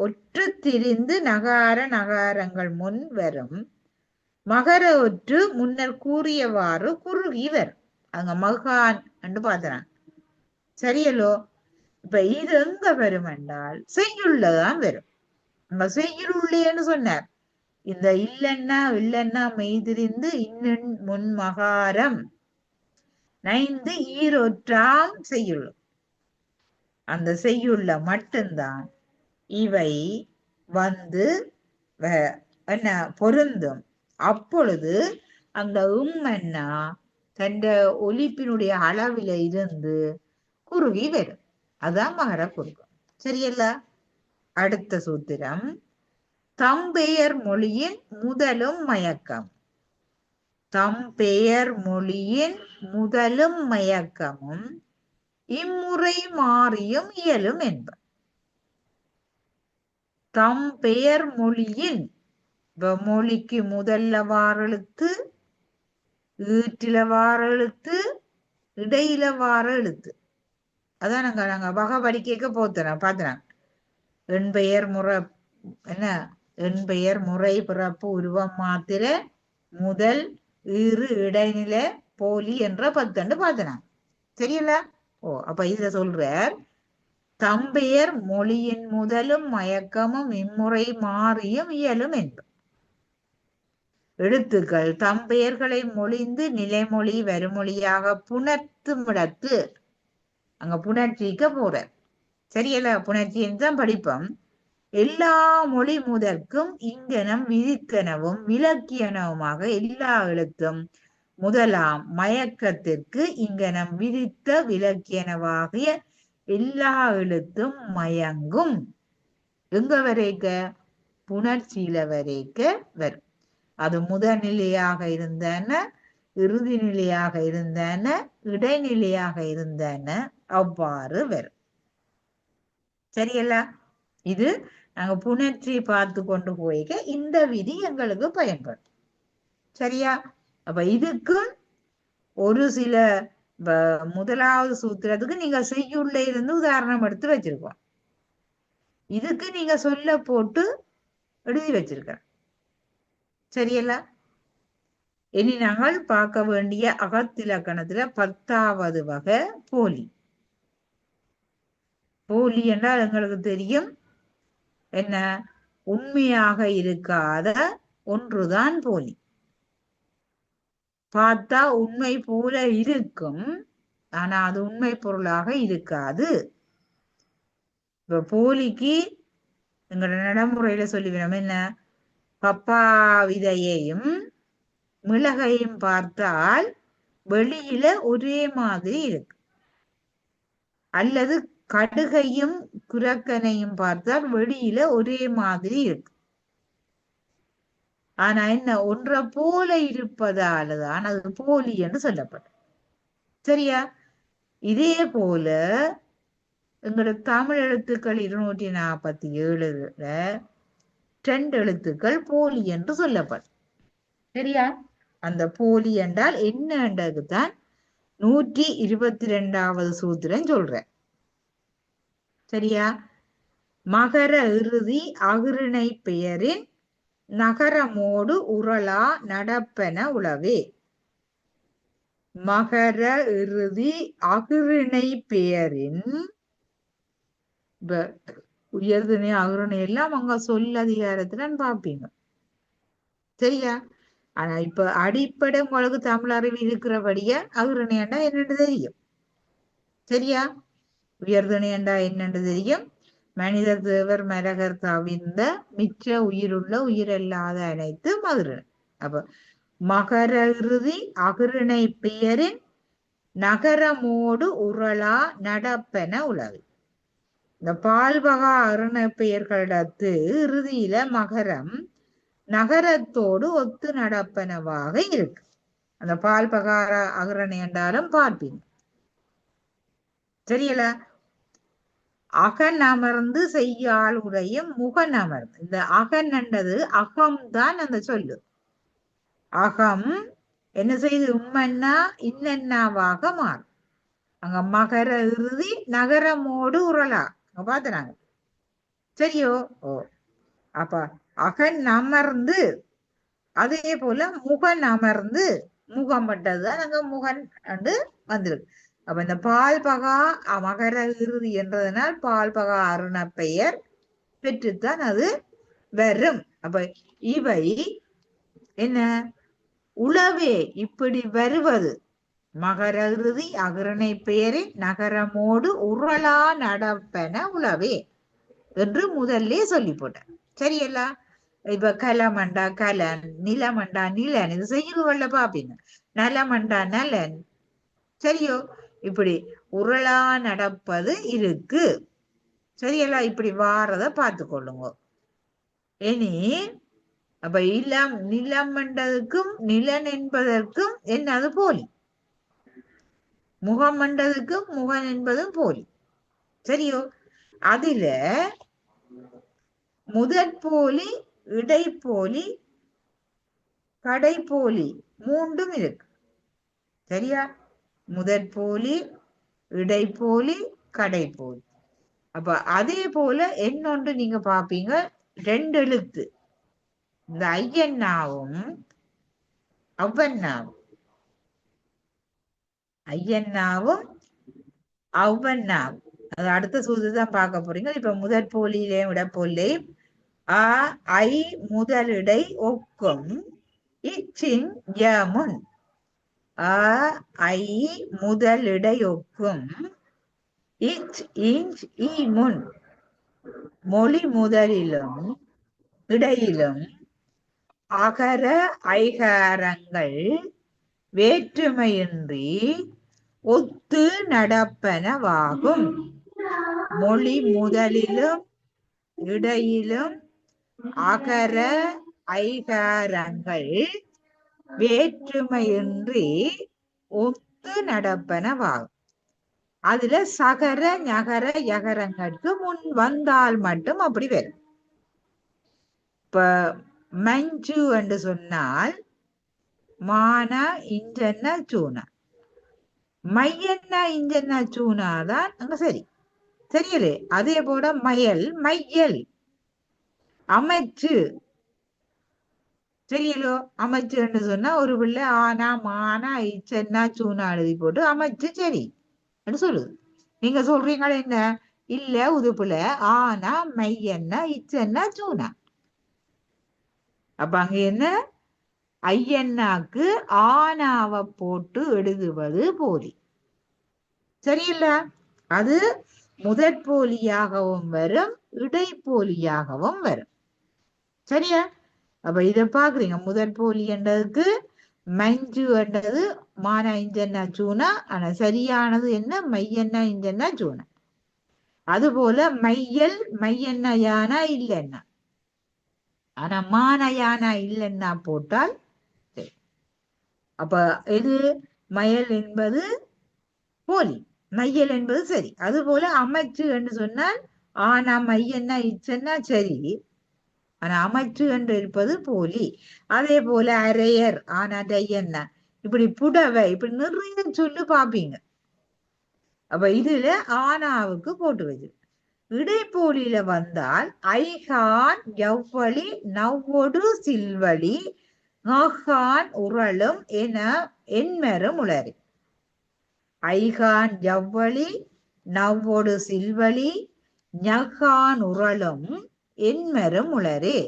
ஒற்று திரிந்து நகார நகாரங்கள் முன் வரும். மகர ஒற்று முன்னர் கூறியவாறு குறுகி வரும். அங்க மகான் என்று பார்த்தான். சரியலோ? இப்ப இது எங்க வரும் என்றால் செய்யுள்ளதான் வரும். அங்க செய்யுள்ளேன்னு சொன்னார். இந்த இல்லன்னா மெய்திரிந்து இன்னும் முன் மகாரம் 5 ஈரொற்றாம் செய்யுள். அந்த செய்யுள்ள மட்டும்தான் இவை வந்து என்ன பொருந்தும். அப்பொழுது அந்த உம்மன்னா தன் ஒலிப்பினுடைய அளவில இருந்து குறுகி வரும். அதான் மகர குறுக்கம். சரியல்ல? அடுத்த சூத்திரம் தம்பெயர் மொழியின் முதலும் மயக்கம். தம்பெயர் மொழியின் முதலும் மயக்கமும் இம்முறை மாறியும் இயலும் என்ப. தம்பெயர் மொழியின் மொழிக்கு முதல்ல வாரெழுத்து, ஈட்டில வாரெழுத்து, இடையில வாரெழுத்து. அதான் நாங்க வகை படிக்க போத்தோம் பார்த்தோம். எண்பெயர் முறை என்ன எண்பெயர் முறை பிறப்பு உருவம் மாத்திர முதல் ஈறு இடைநில போலி என்ற 10 பார்த்தோம். தெரியல? ஓ, அப்ப இதுல சொல்றார் தம்பெயர் மொழியின் முதலும் மயக்கமும் இம்முறை மாறியும் இயலும் என்பது. எழுத்துக்கள் தம்பெயர்களை மொழிந்து நிலைமொழி வருமொழியாக புணர்த்துமிடத்து அங்க புணர்ச்சிக்க போறார். சரியல்ல? புணர்ச்சின்னு தான் படிப்போம். எல்லா மொழி முதற்கும் இங்கனம் விதிக்கனவும் விலக்கியனவுமாக எல்லா எழுத்தும் முதலாம் மயக்கத்திற்கு இங்கனம் விதித்த விலக்கியனவாகிய எல்லா எழுத்தும் மயங்கும். எங்க வரைக்க? புணர்ச்சியில வரைக்க வரும். அது முதல்நிலையாக இருந்தன, இறுதி நிலையாக இருந்தன, இடைநிலையாக இருந்தன, அவ்வாறு வரும். சரியல்ல? இது நாங்க புணர்ச்சி பார்த்து கொண்டு போய்க்க இந்த விதி எங்களுக்கு பயன்படும். சரியா? அப்ப இதுக்கு ஒரு சில முதலாவது சூத்திரத்துக்கு நீங்க செய்யுள்ள இருந்து உதாரணம் எடுத்து வச்சிருக்கோம். இதுக்கு நீங்க சொல்ல போட்டு எழுதி வச்சிருக்க. சரியல்ல? இனி நாங்கள் பார்க்க வேண்டிய அகத்திலக்கணத்துல 10வது வகை போலி. போலி என்றால் எங்களுக்கு தெரியும் என்ன, உண்மையாக இருக்காத ஒன்றுதான் போலி. பார்த்தா உண்மை போல இருக்கும், ஆனா அது உண்மை பொருளாக இருக்காது. இப்ப போலிக்கு எங்களோட நடைமுறையில சொல்லிவிடும் என்ன, பப்பா விதையையும் மிளகையும் பார்த்தால் வெளியில ஒரே மாதிரி இருக்கு, அல்லது கடுகையும் குரக்கனையும் பார்த்தால் வெளியில ஒரே மாதிரி இருக்கு. ஆனா என்ன, ஒன்றை போல இருப்பதாலதான் அது போலி என்று சொல்லப்படும். சரியா? இதே போல எங்களோட தமிழ் எழுத்துக்கள் 247ல 2 எழுத்துக்கள் போலி என்று சொல்லப்படும். சரியா? அந்த போலி என்றால் என்னன்றதுதான் 122வது சூத்திரம் சொல்றேன். சரியா? மகர இறுதி அகிரிணை பெயரின் நகரமோடு உரளா நடப்பன உளவே. மகர இறுதி அகிரிணை பெயரின் உயர்திணை அகிரிணை எல்லாம் அங்க சொல் அதிகாரத்துல பாப்பீங்க. சரியா? ஆனா இப்ப அடிப்படை உங்களுக்கு தமிழ் அறிவு இருக்கிறபடிய அகிரிணைண்டா என்னன்னு தெரியும். சரியா? உயர்திணைண்டா என்னன்னு தெரியும். மனித தேவர் மரகர் தவிர்ந்த மிச்ச உயிருள்ள உயிரல்லாத அனைத்து மகிரிணை. அப்ப மகர இறுதி அகிரிணை பெயரின் நகரமோடு உரளா நடப்பன உளவு. இந்த பால்வகா அருண பெயர்களிடத்து இறுதியில மகரம் நகரத்தோடு ஒத்து நடப்பனவாக இருக்கு. அந்த பால்பகார அகரணை என்றாலும் பார்ப்பீங்க. தெரியல? அகன் அமர்ந்து செய்யால் உடையும் முகன் அமர்ந்து. இந்த அகன் என்றது அகம்தான் அந்த சொல்லு. அகம் என்ன செய்து உம்மன்னா இன்னென்னாவாக மாறும். அங்க மகர இறுதி நகரமோடு உரளா பாத்துறாங்க. சரியோ? ஓ, அப்ப அகன் அமர்ந்து, அதே போல முகன் அமர்ந்து, முகம் பட்டதுதான் அங்க முகன் என்று வந்திருக்கு. அப்ப இந்த பால்பகா மகர இறுதி என்றதனால் பால்பகா அருண பெயர் பெற்றுத்தான் அது வரும். அப்ப இவை என்ன உளவே இப்படி வருவது மகர இறுதி அகிரணை பெயரின் நகரமோடு உரளா நடப்பன உளவே என்று முதல்ல சொல்லி போட்டேன். சரியல்ல? இப்ப கலமண்டா கலன், நிலமண்டா நிலன், இது செய்யுள்ல பாப்பீங்க. நலமண்டா நலன். சரியோ? இப்படி உரளா நடப்பது இருக்கு. சரியல்ல? இப்படி வாரத பார்த்து கொள்ளுங்க. இனி அப்ப இளம் நிலம் என்றதுக்கும் நிலன் என்பதற்கும் என்னது போலி. முகம் என்றதுக்கும் முகன் என்பதும் போலி. சரியோ? அதுல முதற்போலி, இடைப்போலி, கடைப்போலி மூன்றும் இருக்கு. சரியா? முதற்போலி, இடைப்போலி, கடைப்போலி. அப்ப அதே போல என்னொன்று நீங்க பாப்பீங்க, 2 எழுத்து. இந்த ஐயன்னாவும் அவ்வன்னாவும், ஐயன்னாவும் அவ்வன்னாவும் அது அடுத்த சூதுதான் பார்க்க போறீங்க. இப்ப முதற்போலியிலேயும் இடப்போலியும் ஆ ஐ முதலிடை ஒக்கும் இச்சின் யமுன். ஆ ஐ முதலிடை ஒக்கும் இச் இஞ்ச் ஈ முன். மொழி முதலிலும் இடையிலும் அகர ஐகாரங்கள் வேற்றுமையின்றி ஒத்து நடப்பனவாகும். மொழி முதலிலும் இடையிலும் அகர ஐகாரங்கள் வேற்றுமையின்றி ஒத்து நடப்பனவாகும். அதுல சகர ஞகர யகரங்களுக்கு முன் வந்தால் மட்டும் அப்படி வரும். இப்ப மஞ்சு என்று சொன்னால் மானா இஞ்சன்னா சூனா, மையன்னா இஞ்சன்னா சூனா தான் அங்க சரி. தெரியலே. அதே போல மயல் மையல், அமைச்சு தெரியலோ. அமைச்சு என்று சொன்னா ஒரு பிள்ளை ஆனா மானா இச்சன்னா சூனா எழுதி போட்டு அமைச்சு சரி என்று சொல்லுது. நீங்க சொல்றீங்களா என்ன? இல்ல உதுப்புல ஆனா மையன்னா இச்சன்னா சூனா. அப்ப அங்க என்ன? ஐயன்னாக்கு ஆனாவை போட்டு எழுதுவது போலி. சரியில்ல? அது முதற் போலியாகவும் வரும், இடைப்போலியாகவும் வரும். சரியா? அப்ப இத பாக்குறீங்க. முதற் போலி என்றதுக்கு மஞ்சு என்றது மானா இஞ்சன்னா சூனா. ஆனா சரியானது என்ன? மையன்னா இஞ்சன்னா சூனா. அது போல மையல் மையன்னா யானா இல்லைன்னா. ஆனா மான யானா இல்லைன்னா போட்டால் சரி. அப்ப இது மயல் என்பது போலி, மையல் என்பது சரி. அது போல அமைச்சு என்று சொன்னால் ஆனா மையன்னா இச்சன்னா சரி, ஆனா அமைச்சு என்று இருப்பது போலி. அதே போல அரையர் ஆனா டையன்னா, இப்படி புடவை, இப்படி நிறைய சொல்லு பாப்பீங்க. அப்ப இதுல ஆனாவுக்கு போட்டு வச்சு. இடைப்போலியில வந்தால் ஐகான் எவ்வளி நவ்வொடு சில்வழி நகான் உரளும் என என்மரும் உளறி. ஐகான் எவ்வளி நவ்வொடு சில்வழி ஞகான் உரளும் என்மரும் உளரே.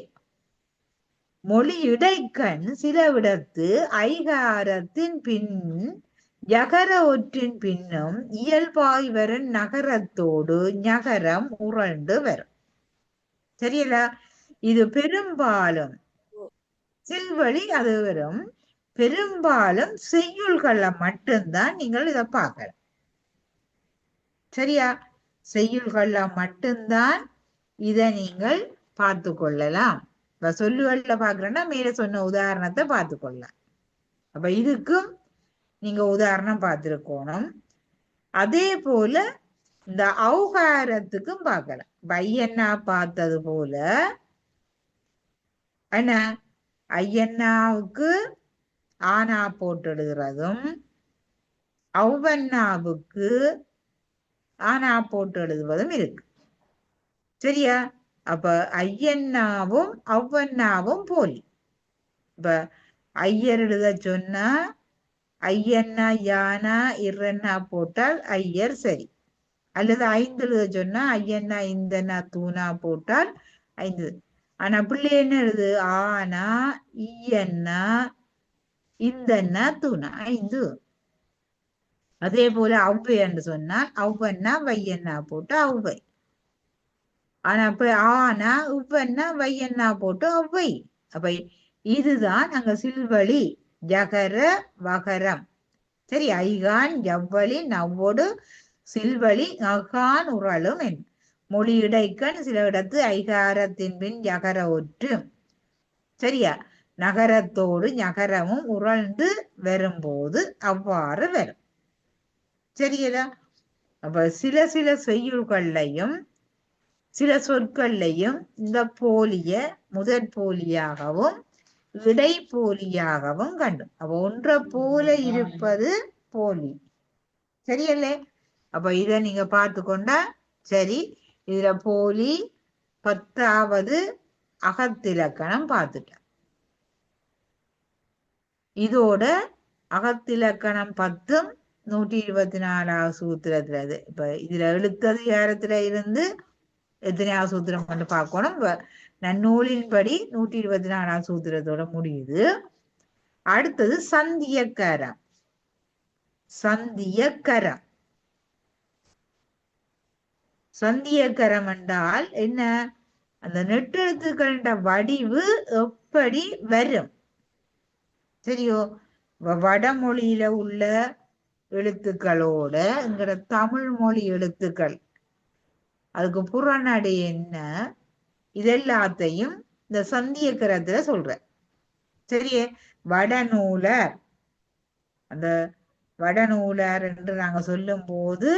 மொழி இடைக்கண் சிலவிடத்து ஐகாரத்தின் பின் யகர ஒற்றின் பின்னும் இயல்பாய் வரும் நகரத்தோடு ஞகரம் உருண்டு வரும். சரியில்ல? இது பெரும்பாலும் சில்வழி அது வரும். பெரும்பாலும் செய்யுள்கள மட்டும்தான் நீங்கள் இதை பார்க்கலாம். சரியா? செய்யுள்கள மட்டும்தான் இதை நீங்கள் பார்த்து கொள்ளலாம். இப்ப சொல்லுகள்ல பாக்குறேன்னா மேல சொன்ன உதாரணத்தை பார்த்து கொள்ளலாம். அப்ப இதுக்கும் நீங்க உதாரணம் பார்த்திருக்கணும். அதே போல இந்த ஔகாரத்துக்கும் பார்க்கலாம். ஐயன்னா பார்த்தது போல என்ன, ஐயன்னாவுக்கு ஆனா போட்டு எழுதுறதும் ஔவன்னாவுக்கு ஆனா போட்டு எழுதுவதும் இருக்கு. சரியா? அப்ப ஐயன்னாவும் ஔவன்னாவும் போலி. இப்ப ஐயர் எழுத சொன்னா ஐயன்னா யானா இரன்னா போட்டால் ஐயர் சரி. அல்லது 5 எழுத சொன்னா ஐயன்னா இந்தன்னா தூணா போட்டால் 5. ஆனா பிள்ளை என்ன எழுது? ஆனா ஈயன்னா இந்தன்னா தூணா 5. அதே போல ஔவை என்று சொன்னால் ஔவன்னா வையன்னா போட்டு ஔவை. ஆனா இப்ப ஆனா உவ்வன்னா வையன்னா போட்டு ஔவை. அப்ப இதுதான் அங்க சில்வழி ஜகர வகரம். சரி. ஐகான் எவ்வளி நவ்வொடு சில்வழி நகான் உரளும் என் மொழி இடைக்கண் சில இடத்து ஐகாரத்தின் பின் யகர ஒற்றும். சரியா? நகரத்தோடு ஞகரமும் உரழ்ந்து வரும்போது அவ்வாறு வரும். சரியா? அப்ப சில சில செய்யுள்கள்லையும் சில சொற்கள்லையும் இந்த போலிய முதற் போலியாகவும் இடைப்போலியாகவும் கண்டும். அப்ப ஒன்றை போல இருப்பது போலி. சரியல்லே? அப்ப இத நீங்க பார்த்து கொண்டா சரி. இதுல போலி 10வது அகத்திலக்கணம் பார்த்துட்டேன். இதோட அகத்திலக்கணம் 10ம் 124வது சூத்திரத்துல. இப்ப இதுல எழுத்ததிகாரத்துல இருந்து எத்தனையாவது சூத்திரம் கொண்டு பார்க்கணும். நன்னூலின்படி 124வது சூத்திரத்தோட முடியுது. அடுத்தது சந்தியக்கரம். சந்தியக்கரம் சந்தியக்கரம் என்றால் என்ன? அந்த நெட்டெழுத்துக்கள வடிவு எப்படி வரும்? சரியோ? வடமொழியில உள்ள எழுத்துக்களோட எங்கட தமிழ் மொழி எழுத்துக்கள் அதுக்கு புறநடை என்ன, இதெல்லாத்தையும் இந்த சந்தியக்கரத்துல சொல்ற. சரியே? வடநூலர், அந்த வடநூலர் என்று நாங்க சொல்லும் போது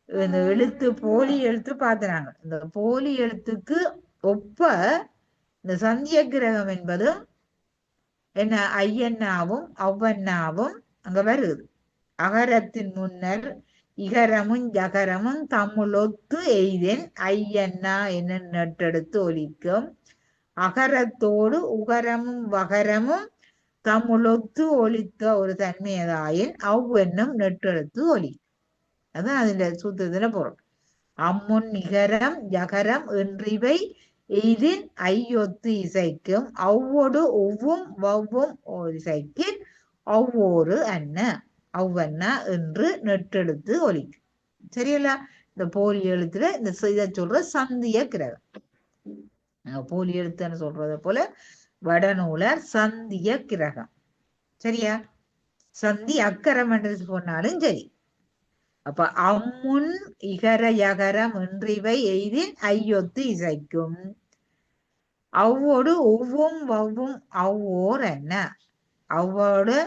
இந்த எழுத்து போலி எழுத்து பார்த்துனாங்க. இந்த போலி எழுத்துக்கு ஒப்ப இந்த சந்திய கிரகம் என்பது என்ன ஐயன்னாவும் ஒவ்வொன்னாவும் அங்க வருது. அகரத்தின் முன்னர் இகரமும் ஜகரமும் தம்முளொத்து எய்தென் ஐயன்னா என்ன நட்டெடுத்து ஒலிக்கும். அகரத்தோடு உகரமும் வகரமும் தம்முளொத்து ஒலித்த ஒரு தன்மையதாயின் அவ்வென்னும் நெட்டெடுத்து ஒலி. அதான் அதுல சூத்திரத்துல பொருள். அம்முன் நிகரம் ஜகரம் என்றிவை எய்தின் ஐயொத்து இசைக்கும் அவ்வொடு ஒவ்வும் வவ்வும் இசைக்கின் அவ்வொரு அன்ன அவ்வண்ணா என்று நெட்டெடுத்து ஒலிக்கும். சரியில்ல? இந்த போலி எழுத்துல இந்த இதை சொல்ற சந்திய கிரகம். போலி எழுத்துன்னு சொல்றத போல வடநூலர் சந்திய கிரகம். சரியா? சந்தி அக்கரம் என்று சொன்னாலும் சரி. அப்ப அம்முன் இகர யகரம் என்றிவை எய்தின் ஐயொத்து இசைக்கும் அவ்வோடு ஒவ்வும் வவ்வும் அவ்வோர் என்ன அவ்வோடு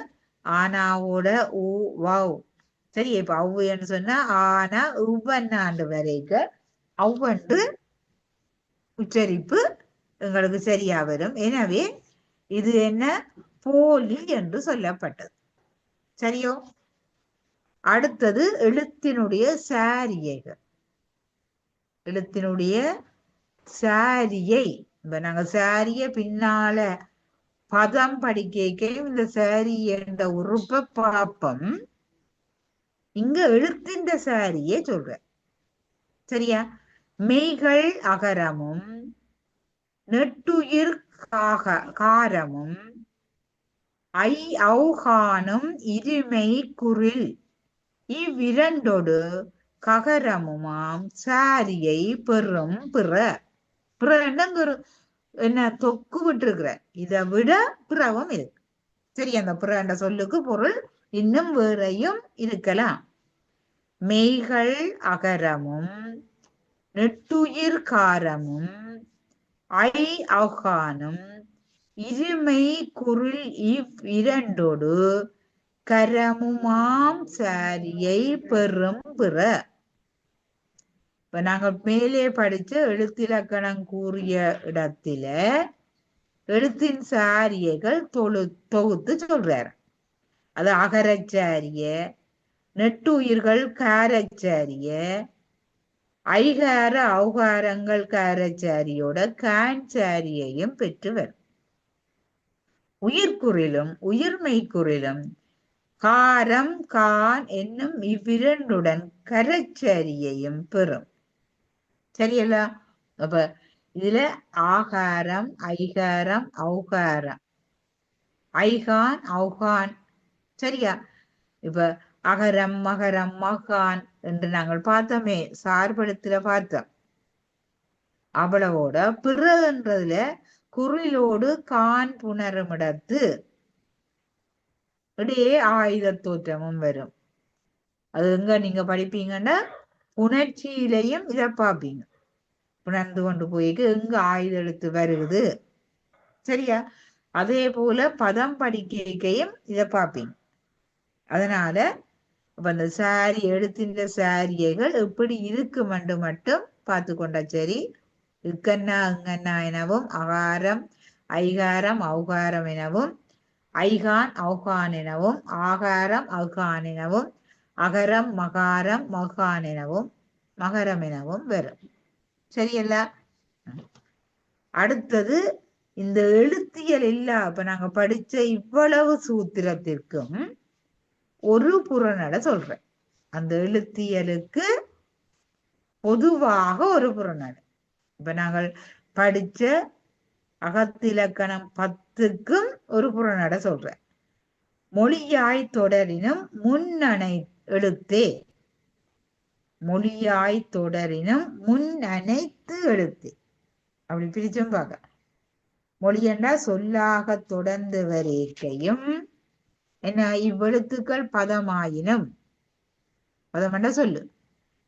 ஆனாவோட ஊ வவ். சரி, இப்ப அவ்வுன்னு சொன்னா ஆனா உவ்வன்னாண்டு வரைக்கும் அவ்வென்று உச்சரிப்பு எங்களுக்கு சரியா வரும். எனவே இது என்ன போலி என்று சொல்லப்பட்டது. சரியோ? அடுத்தது எழுத்தினுடைய சாரியைகள். எழுத்தினுடைய சாரியை. இப்ப நாங்க சாரிய பின்னால பதம் படிக்கையும் இந்த சாரி என்ற உறுப்பை பார்ப்போம். இங்க எழுத்தின் சாரியை சொல்ற. சரியா? மெய்கள் அகரமும் நெட்டுயிர் காரமும் ஐ ஔகானும் இருமை குரில் இவ்விரண்டொடு ககரமுமாம் சாரியை பெறும் பிற. பிற என்ன தொக்கு விட்டுருக்குற. இதை விட பிறவும் இருக்கு. சரி, அந்த பிற சொல்லுக்கு பொருள் இன்னும் வேறையும் இருக்கலாம். மெய்கள் அகரமும் நெட்டுயிர் காரமும் ஐ ஔகானும் இருமை குரில் இவ்விரண்டொடு கரமுமாம் சாரியை பெறும் பிற. இப்ப நாங்க மேலே படிச்ச எழுத்திலக்கணம் கூறிய இடத்தில எழுத்தின் சாரியைகள் தொகுத்து சொல்றாரு. அது அகரச்சாரிய, நெட்டுயிர்கள் காரச்சாரிய, ஐகார ஔகாரங்கள் காரச்சாரியோட கான்சாரியையும் பெற்று வரும். உயிர்குறிலும் உயிர்மெய்க்குறிலும் காரம் கான் என்னும் இவ்விரண்டுடன் கரச்சாரியையும் பெறும். சரியல்ல? அப்ப இதுல ஆகாரம் ஐகாரம் ஔகாரம் ஐகான் ஔகான். சரியா? இப்ப அகரம் மகரம் மகான் என்று நாங்கள் பார்த்தோமே, சார்பெழுத்துல பார்த்தோம். அவ்வளவோட பிற என்றதுல குரிலோடு கான் புணரும் இடத்து இடையே ஆயுத தோற்றமும் வரும். அது எங்க நீங்க படிப்பீங்கன்னா புணர்ச்சியிலையும் இதை பார்ப்பீங்க. புணர்ந்து கொண்டு போய்க்கு எங்க ஆயுத எழுத்து வருகுது. சரியா? அதே போல பதம் படிக்கையும் இதை பார்ப்பீங்க. அதனால அந்த சாரி எழுத்தின் சாரியைகள் எப்படி இருக்கும் என்று மட்டும் பார்த்து கொண்டா சரி. இக்கன்னா இங்கன்னா எனவும் அகாரம் ஐகாரம் ஔகாரம் எனவும் ஐகான் ஔகான் எனவும் ஆகாரம் ஔகான் எனவும் அகரம் மகாரம் மகான் எனவும் மகரம் எனவும் வரும். சரியல்ல? அடுத்தது இந்த எழுத்தியல் இல்ல. இப்ப நாங்க படிச்ச இவ்வளவு சூத்திரத்திற்கும் ஒரு புறநடை சொல்றேன். அந்த எழுத்தியலுக்கு பொதுவாக ஒரு புறநடை. இப்ப நாங்கள் படிச்ச அகத்திலக்கணம் 10க்கும் ஒரு புறநடை சொல்றேன். மொழியாய் தொடரினும் முன்னணை எழுத்தே. மொழியாய் தொடரினும் முன்னணைத்து எழுத்தே. அப்படி பிரிச்சும் பார்க்க. மொழி என்றால் சொல்லாக தொடர்ந்து வரைக்கையும் என்ன இவ்வெழுத்துக்கள் பதமாயினும், பதம் என்ற சொல்லு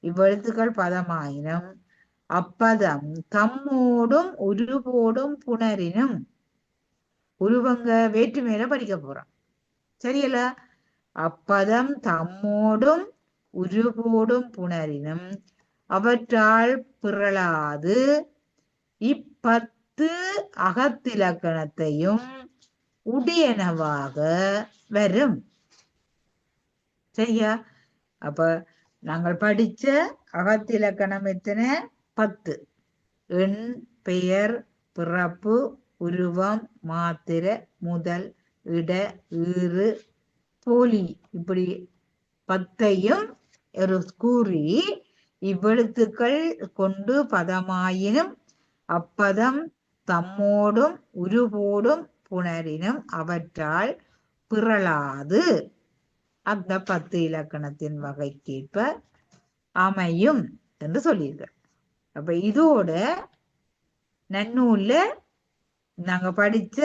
இவ்வெழுத்துக்கள் பதமாயினும் அப்பதம் தம்மோடும் உருவோடும் புணரினும். உருவங்க வேற்றுமையில படிக்க போறோம். சரியல்ல? அப்பதம் தம்மோடும் உருபோடும் புணரினும் அவற்றால் பிறழாது இப்பத்து அகத்திலக்கணத்தையும் உடையனவாக வரும். சரியா? அப்ப நாங்கள் படிச்ச அகத்திலக்கணம் எத்தனை? 10. எண், பெயர், பிறப்பு, உருவம், மாத்திர, முதல், இட, ஈறு, போலி, இப்படி 10ஐயும் ஒரு கூறி இவ்வெழுத்துக்கள் கொண்டு பதமாயினும் அப்பதம் தம்மோடும் உருவோடும் புணரினும் அவற்றால் பிறழாது அந்த 10 இலக்கணத்தின் வகைக்கேற்ப அமையும் என்று சொல்லியிருக்க. அப்ப இதோட நன்னூல்ல நாங்க படிச்ச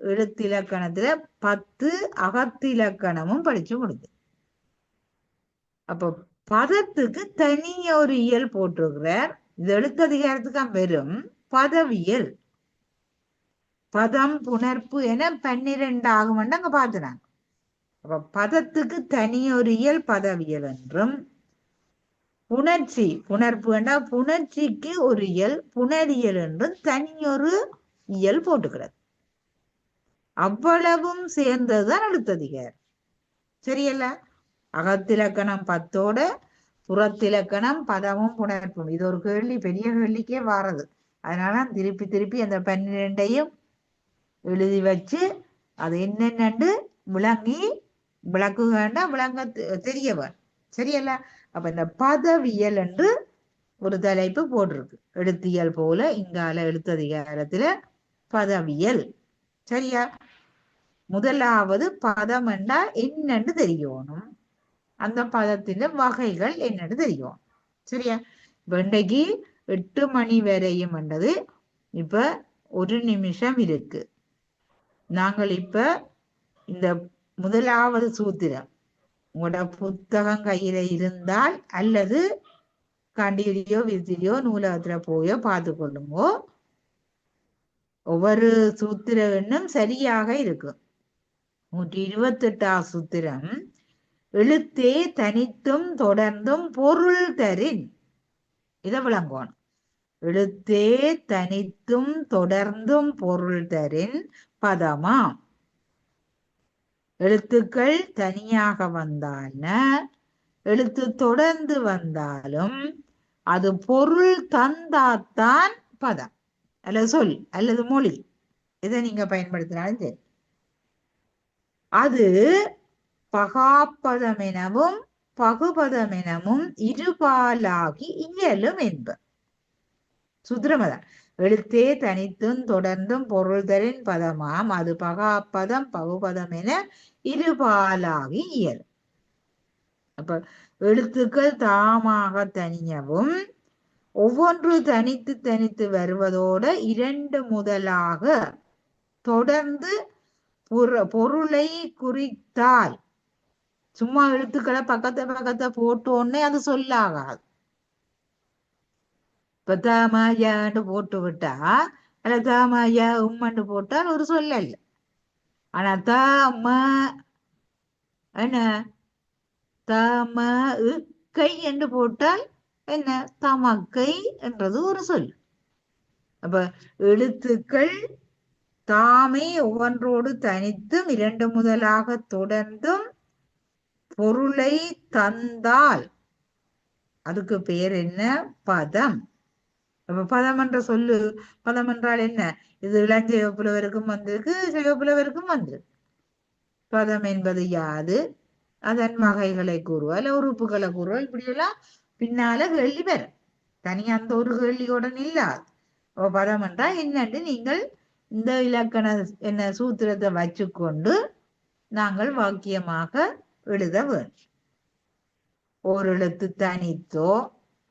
எழுத்திலக்கணத்துல 10 அகத்திலக்கணமும் படிச்சு முடிஞ்சு. அப்ப பதத்துக்கு தனி ஒரு இயல் போட்டிருக்கிறார். இது எழுத்ததிகாரத்துக்கு வெறும் பதவியல், பதம், புணர்ப்பு என 12 ஆகும் அங்க பாத்துனாங்க. அப்ப பதத்துக்கு தனி ஒரு இயல் பதவியல் என்றும், புணர்ச்சி, புணர்ப்பு வேண்டாம், புணர்ச்சிக்கு ஒரு இயல் புணரியல் என்றும் தனியொரு இயல் போட்டுக்கிறது. அவ்வளவும் சேர்ந்ததுதான் எழுத்ததிகாரம். சரியல்ல? அகத்திலக்கணம் 10ஓட புறத்திலக்கணம் பதமும் புணர்ப்பும். இது ஒரு கேள்வி, பெரிய கேள்விக்கே வாரது. அதனால திருப்பி திருப்பி அந்த 12ஐயும் எழுதி வச்சு அது என்னென்னு விளங்கி விளக்கு வேண்டாம், விளங்க தெரியவன். சரியல்ல? அப்ப இந்த பதவியல் என்று ஒரு தலைப்பு போட்டிருக்கு. எழுத்தியல் போல இங்கால எழுத்ததிகாரத்துல பதவியல். சரியா? முதலாவது பதம் என்றா என்னன்னு தெரியணும், அந்த பதத்தின் வகைகள் என்னன்னு தெரியும். சரியா? இன்றைக்கு 8 மணி வரையும் என்றது இப்ப 1 நிமிஷம் இருக்கு. நாங்கள் இப்ப இந்த முதலாவது சூத்திரம் உங்களோட புத்தகம் கையில இருந்தால் அல்லது கண்டியிலையோ விருத்திலையோ நூலகத்துல போயோ பார்த்து கொள்ளுங்கோ. ஒவ்வொரு சூத்திர எண்ணும் சரியாக இருக்கும். 128 சூத்திரம் எழுத்தே தனித்தும் தொடர்ந்தும் பொருள் தரின். இதை விளங்கணும். எழுத்தே தனித்தும் தொடர்ந்தும் பொருள் தரின் பதமாம். எழுத்துக்கள் தனியாக வந்தால, எழுத்து தொடர்ந்து வந்தாலும் அது பொருள் தந்தாத்தான் பதம் அல்லது சொல் அல்லது மொழி. இதை நீங்க பயன்படுத்தினாலும் சரி. அது பகாப்பதம் எனவும் பகுபதம் எனவும் இருபாலாகி இயலும் என்ப. சுத்திரமதான். எழுத்தே தனித்தும் தொடர்ந்தும் பொருள் தரின் பதமாம். அது பகாப்பதம் பகுபதம் என இருபாலாகி இயலும். அப்ப எழுத்துக்கள் தாமாக தனியவும் ஒவ்வொன்று தனித்து தனித்து வருவதோட 2 முதலாக தொடர்ந்து பொருளை குறித்தால், சும்மா எழுத்துக்களை பக்கத்தை போட்டோன்னே அது சொல்லாகாது. இப்ப தாமாயான்னு போட்டு விட்டா அல்ல தாமாயா உம்மன்னு போட்டால் ஒரு சொல்ல இல்லை. ஆனா தாம என்ன தாம கை என்று போட்டால் என்ன தமக்கை என்றது ஒரு சொல். அப்ப எழுத்துக்கள் தாமே ஒவ்வொன்றோடு தனித்தும் 2 முதலாக தொடர்ந்தும் பொருளை தந்தால் அதுக்கு பெயர் என்ன? பதம். அப்ப பதம் என்ற சொல்லு, பதம் என்றால் என்ன? இது இளஞ்சிவப்புலவருக்கும் வந்திருக்கு, சிவப்புலவருக்கும் வந்திருக்கு. பதம் என்பது யாது, அதன் வகைகளை கூறுவார், உறுப்புகளை கூறுவார், இப்படியெல்லாம் பின்னால கேள்வி பெறும். தனியா அந்த ஒரு கேள்வியோடன் இல்லாது. பதம் என்றால் என்னன்னு நீங்கள் இந்த இலக்கண என்ன சூத்திரத்தை வச்சுக்கொண்டு நாங்கள் வாக்கியமாக எழுத வேண்டும். ஒரு எழுத்து தனித்தோ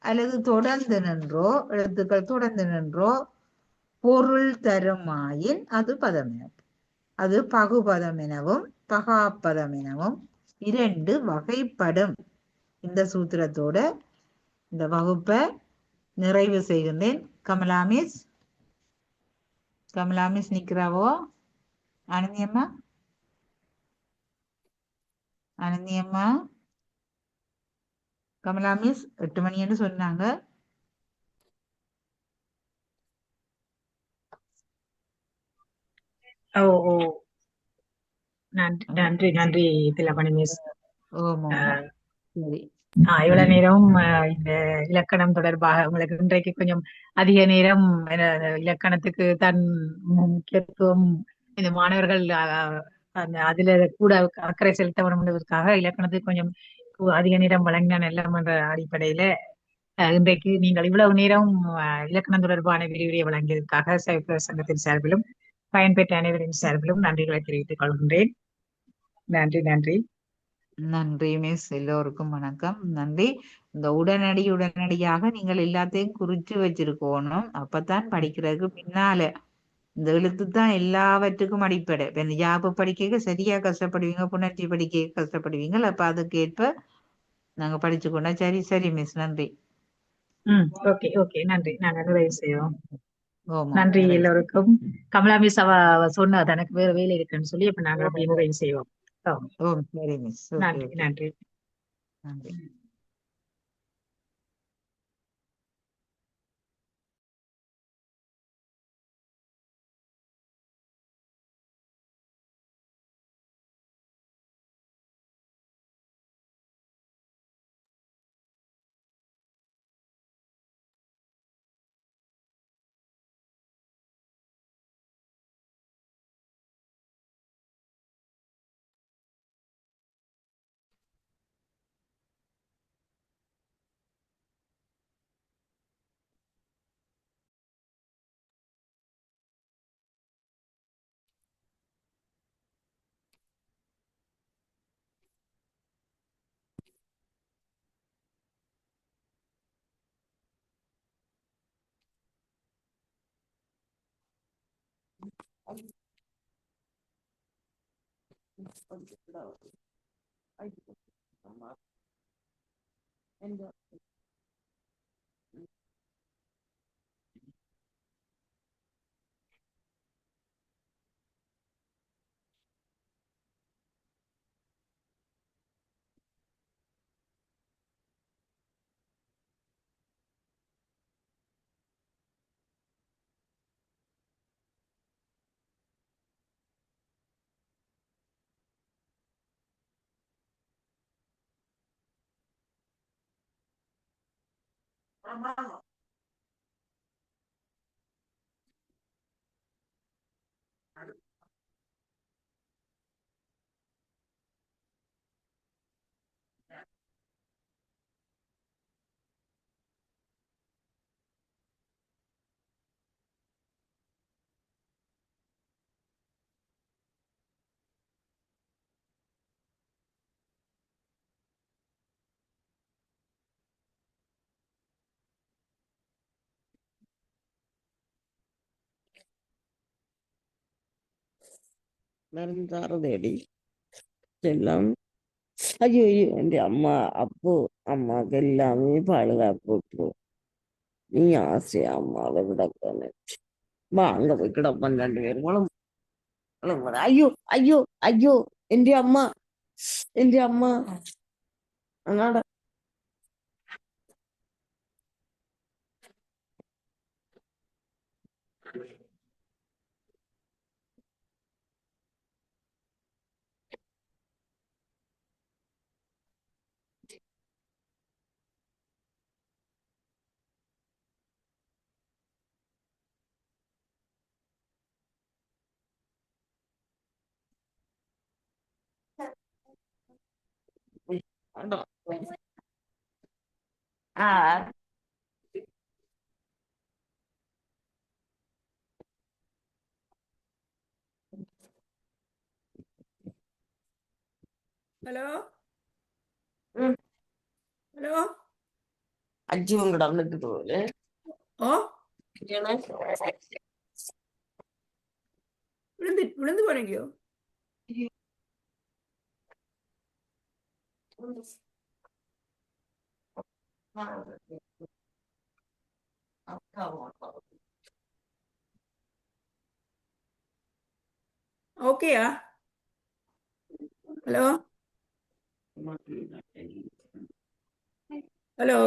அல்லது தொடர்ந்து நின்றோ, எழுத்துக்கள் தொடர்ந்து நின்றோ பொருள் தருமாயின் அது பதம் எனவும், அது பகுபதம் எனவும் பகாப்பதம் எனவும் 2 வகைப்படும். இந்த சூத்திரத்தோட இந்த வகுப்பை நிறைவு செய்கின்றேன். கமலாமிஸ் நிக்கிறாவோ? ஆனந்தியம்மா கமலா மிஸ் 8 மணின்னு சொன்னாங்க.
ஓ ஓ நன்றி நன்றி நன்றி திலமணி மிஸ்.
ஓமோ சரி.
இவ்வளவு நேரம் இந்த இலக்கணம் தொடர்பாக உங்களுக்கு இன்றைக்கு கொஞ்சம் அதிக நேரம் இலக்கணத்துக்கு தன் முக்கியத்துவம் இந்த மாணவர்கள் அதுல கூட அக்கறை செலுத்த வேண்டும் என்பதற்காக இலக்கணத்துக்கு கொஞ்சம் அதிக நேரம் வழங்கின நல்லம் என்ற அடிப்படையில இன்றைக்கு நீங்கள் இவ்வளவு நேரம் இலக்கணம் தொடர்பான விரிவுரையை வழங்கியதற்காக சைவ சங்கத்தின் சார்பிலும் பயன்பெற்ற அனைவரின் சார்பிலும் நன்றிகளை தெரிவித்துக் கொள்கின்றேன். நன்றி நன்றி
நன்றி மிஸ். எல்லோருக்கும் வணக்கம். நன்றி. இந்த உடனடியாக நீங்கள் எல்லாத்தையும் குறிச்சு வச்சிருக்கணும். அப்பதான் படிக்கிறதுக்கு பின்னால இந்த எழுத்து தான் எல்லாவற்றுக்கும் அடிப்படை. இப்ப இந்த யாப்பு படிக்க சரியா கஷ்டப்படுவீங்க, புணர்ச்சி படிக்க கஷ்டப்படுவீங்க. அப்ப அதுக்கேற்ப நாங்க படிச்சுக்கொண்டா சரி. சரி மிஸ். நன்றி.
ஓகே ஓகே நன்றி. நாங்க நிறைவு செய்வோம்.
ஓமோ
நன்றி
நிறைவு.
எல்லோருக்கும். கமலா மிஸ் அவ சொன்னா தனக்கு வேற வேலை இருக்குன்னு சொல்லி இப்ப நாங்க அப்படியே நிறைவு செய்வோம்.
ஓ சரி மிஸ். ஓகே
நன்றி
ஓகே
நன்றி.
நன்றி.
മരുന്നാറുതേടി എല്ലാം ஐயோ ஐயோ என் அம்மா அப்போ அம்மாவுக்கு எல்லாமே பாதுகாப்பு. நீ ஆசையா அம்மாவை விடப்போன வாங்க போய் கிடப்பன் 2 பேரும் ஐயோ ஐயோ ஐயோ என் அம்மா என் அம்மா அண்ணாட ஆ
ஹலோ
ம்
ஹலோ
அஜி உங்கட வந்துட்டு போகுது
ஓ விழுந்து போனீங்கயோ? ஓகேயா? ஹலோ ஹலோ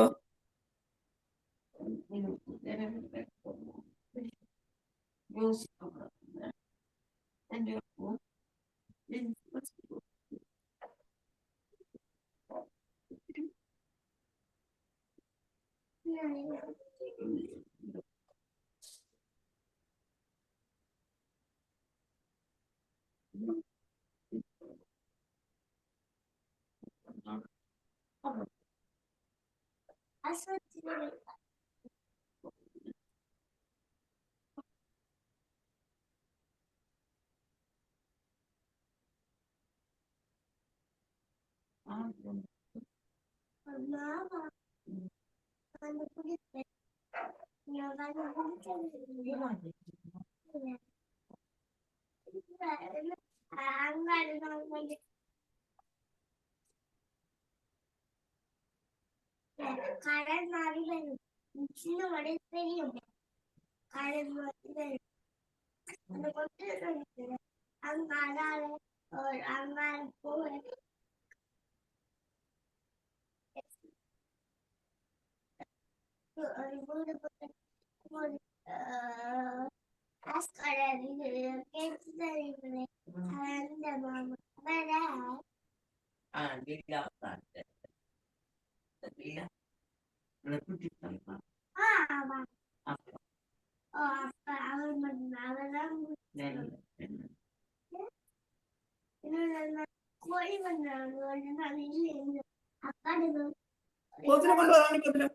கோத்துல கொண்டு வராங்க கோத்துல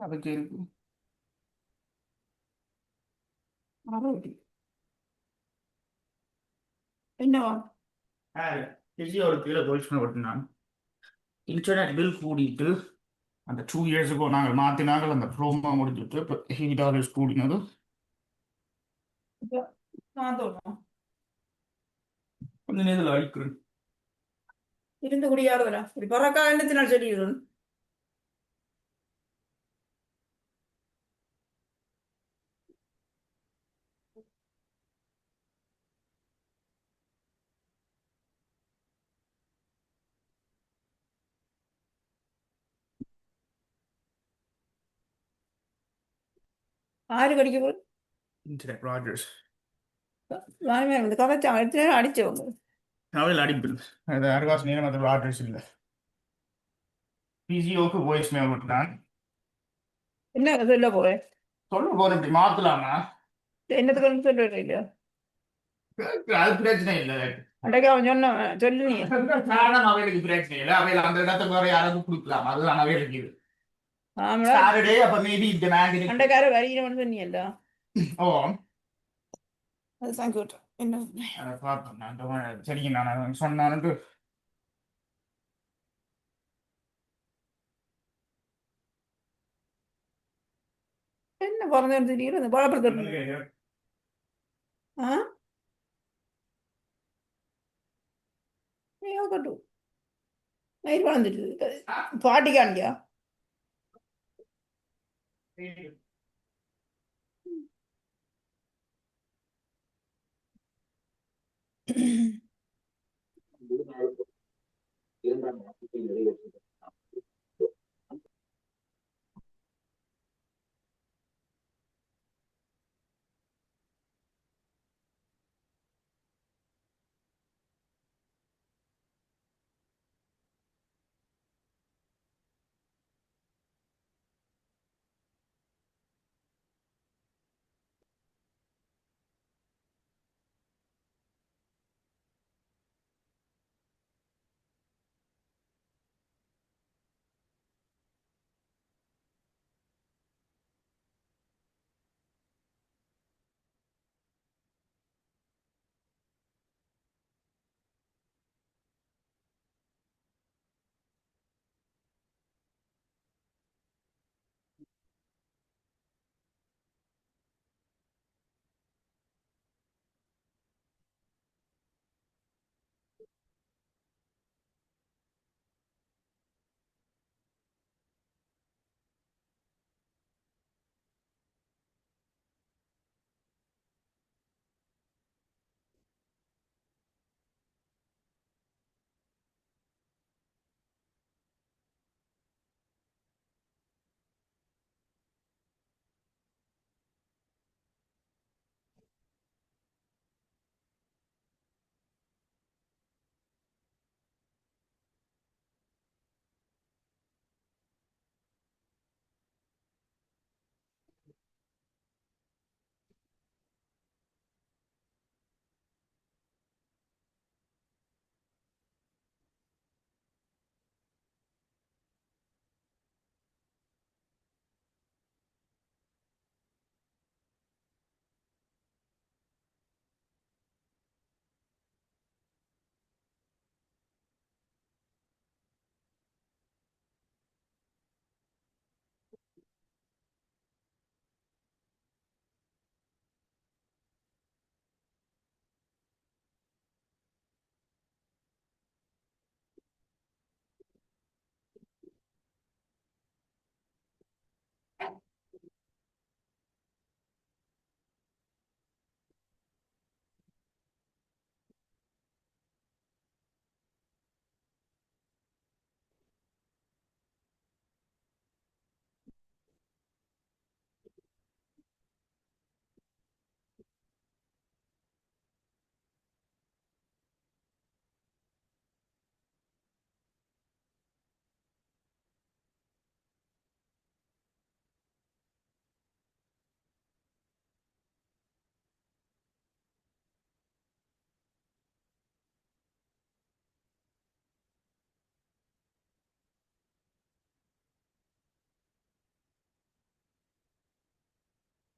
அதுக்கு இருக்கு ஆரோக்கியம் என்னவா ஒரு கீழே போலீஸ் பண்ண நான் இன்டர்நெட் பில் கூடிட்டு அந்த 2 years ago நாங்கள் மாற்றினாங்கள் அந்த ப்ரோமோ முடிச்சுட்டு இப்போ $8 கூடினது. நான் தோணும் கொஞ்சம் நேரத்தில் அழிக்கிறேன் இருந்து குடியாடுதா இப்படி பறக்கா எண்ணத்தினால் சொல்லிடுறேன். ஆறு கடிக்க போய் இன்டர்நெட் ராஜர்ஸ் இந்த கதைச்சா எடுத்து அடிச்சவங்க அவள் அடிப்பில் அது அறுகாசு நேரம் அது ராஜர்ஸ் இல்லை. பிசிஓக்கு வாய்ஸ் மேல் விட்டுனான். என்ன சொல்ல போறேன் சொல்ல போறேன் இப்படி மாத்தலாமா என்னத்துக்கு சொல்ல இல்லையா அது பிரச்சனை இல்லை. அன்றைக்கு அவன் சொன்ன சொல்லி காரணம் அவைகளுக்கு பிரச்சனை இல்லை. அவையில் அந்த இடத்துக்கு வர யாராவது கொடுக்கலாம் அதுதான் அவைகளுக்கு இது. சாட்டர்டே அப்ப மேபி இந்த மேக் அன்றைக்கார வரிகிறவன் சொன்னியல்ல. ஓ அதுதான் கேட்டேன் என்ன பார்த்தேன் நான் சரிங்க நான் சொன்னான்ட்டு என்ன பிறந்தேன்னு தெரியும் அந்த பழப்படத்தை ஆ கட்டும் நைட் வளர்ந்துட்டு பாட்டிக்காண்டியா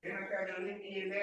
எனக்கு அது இல்லை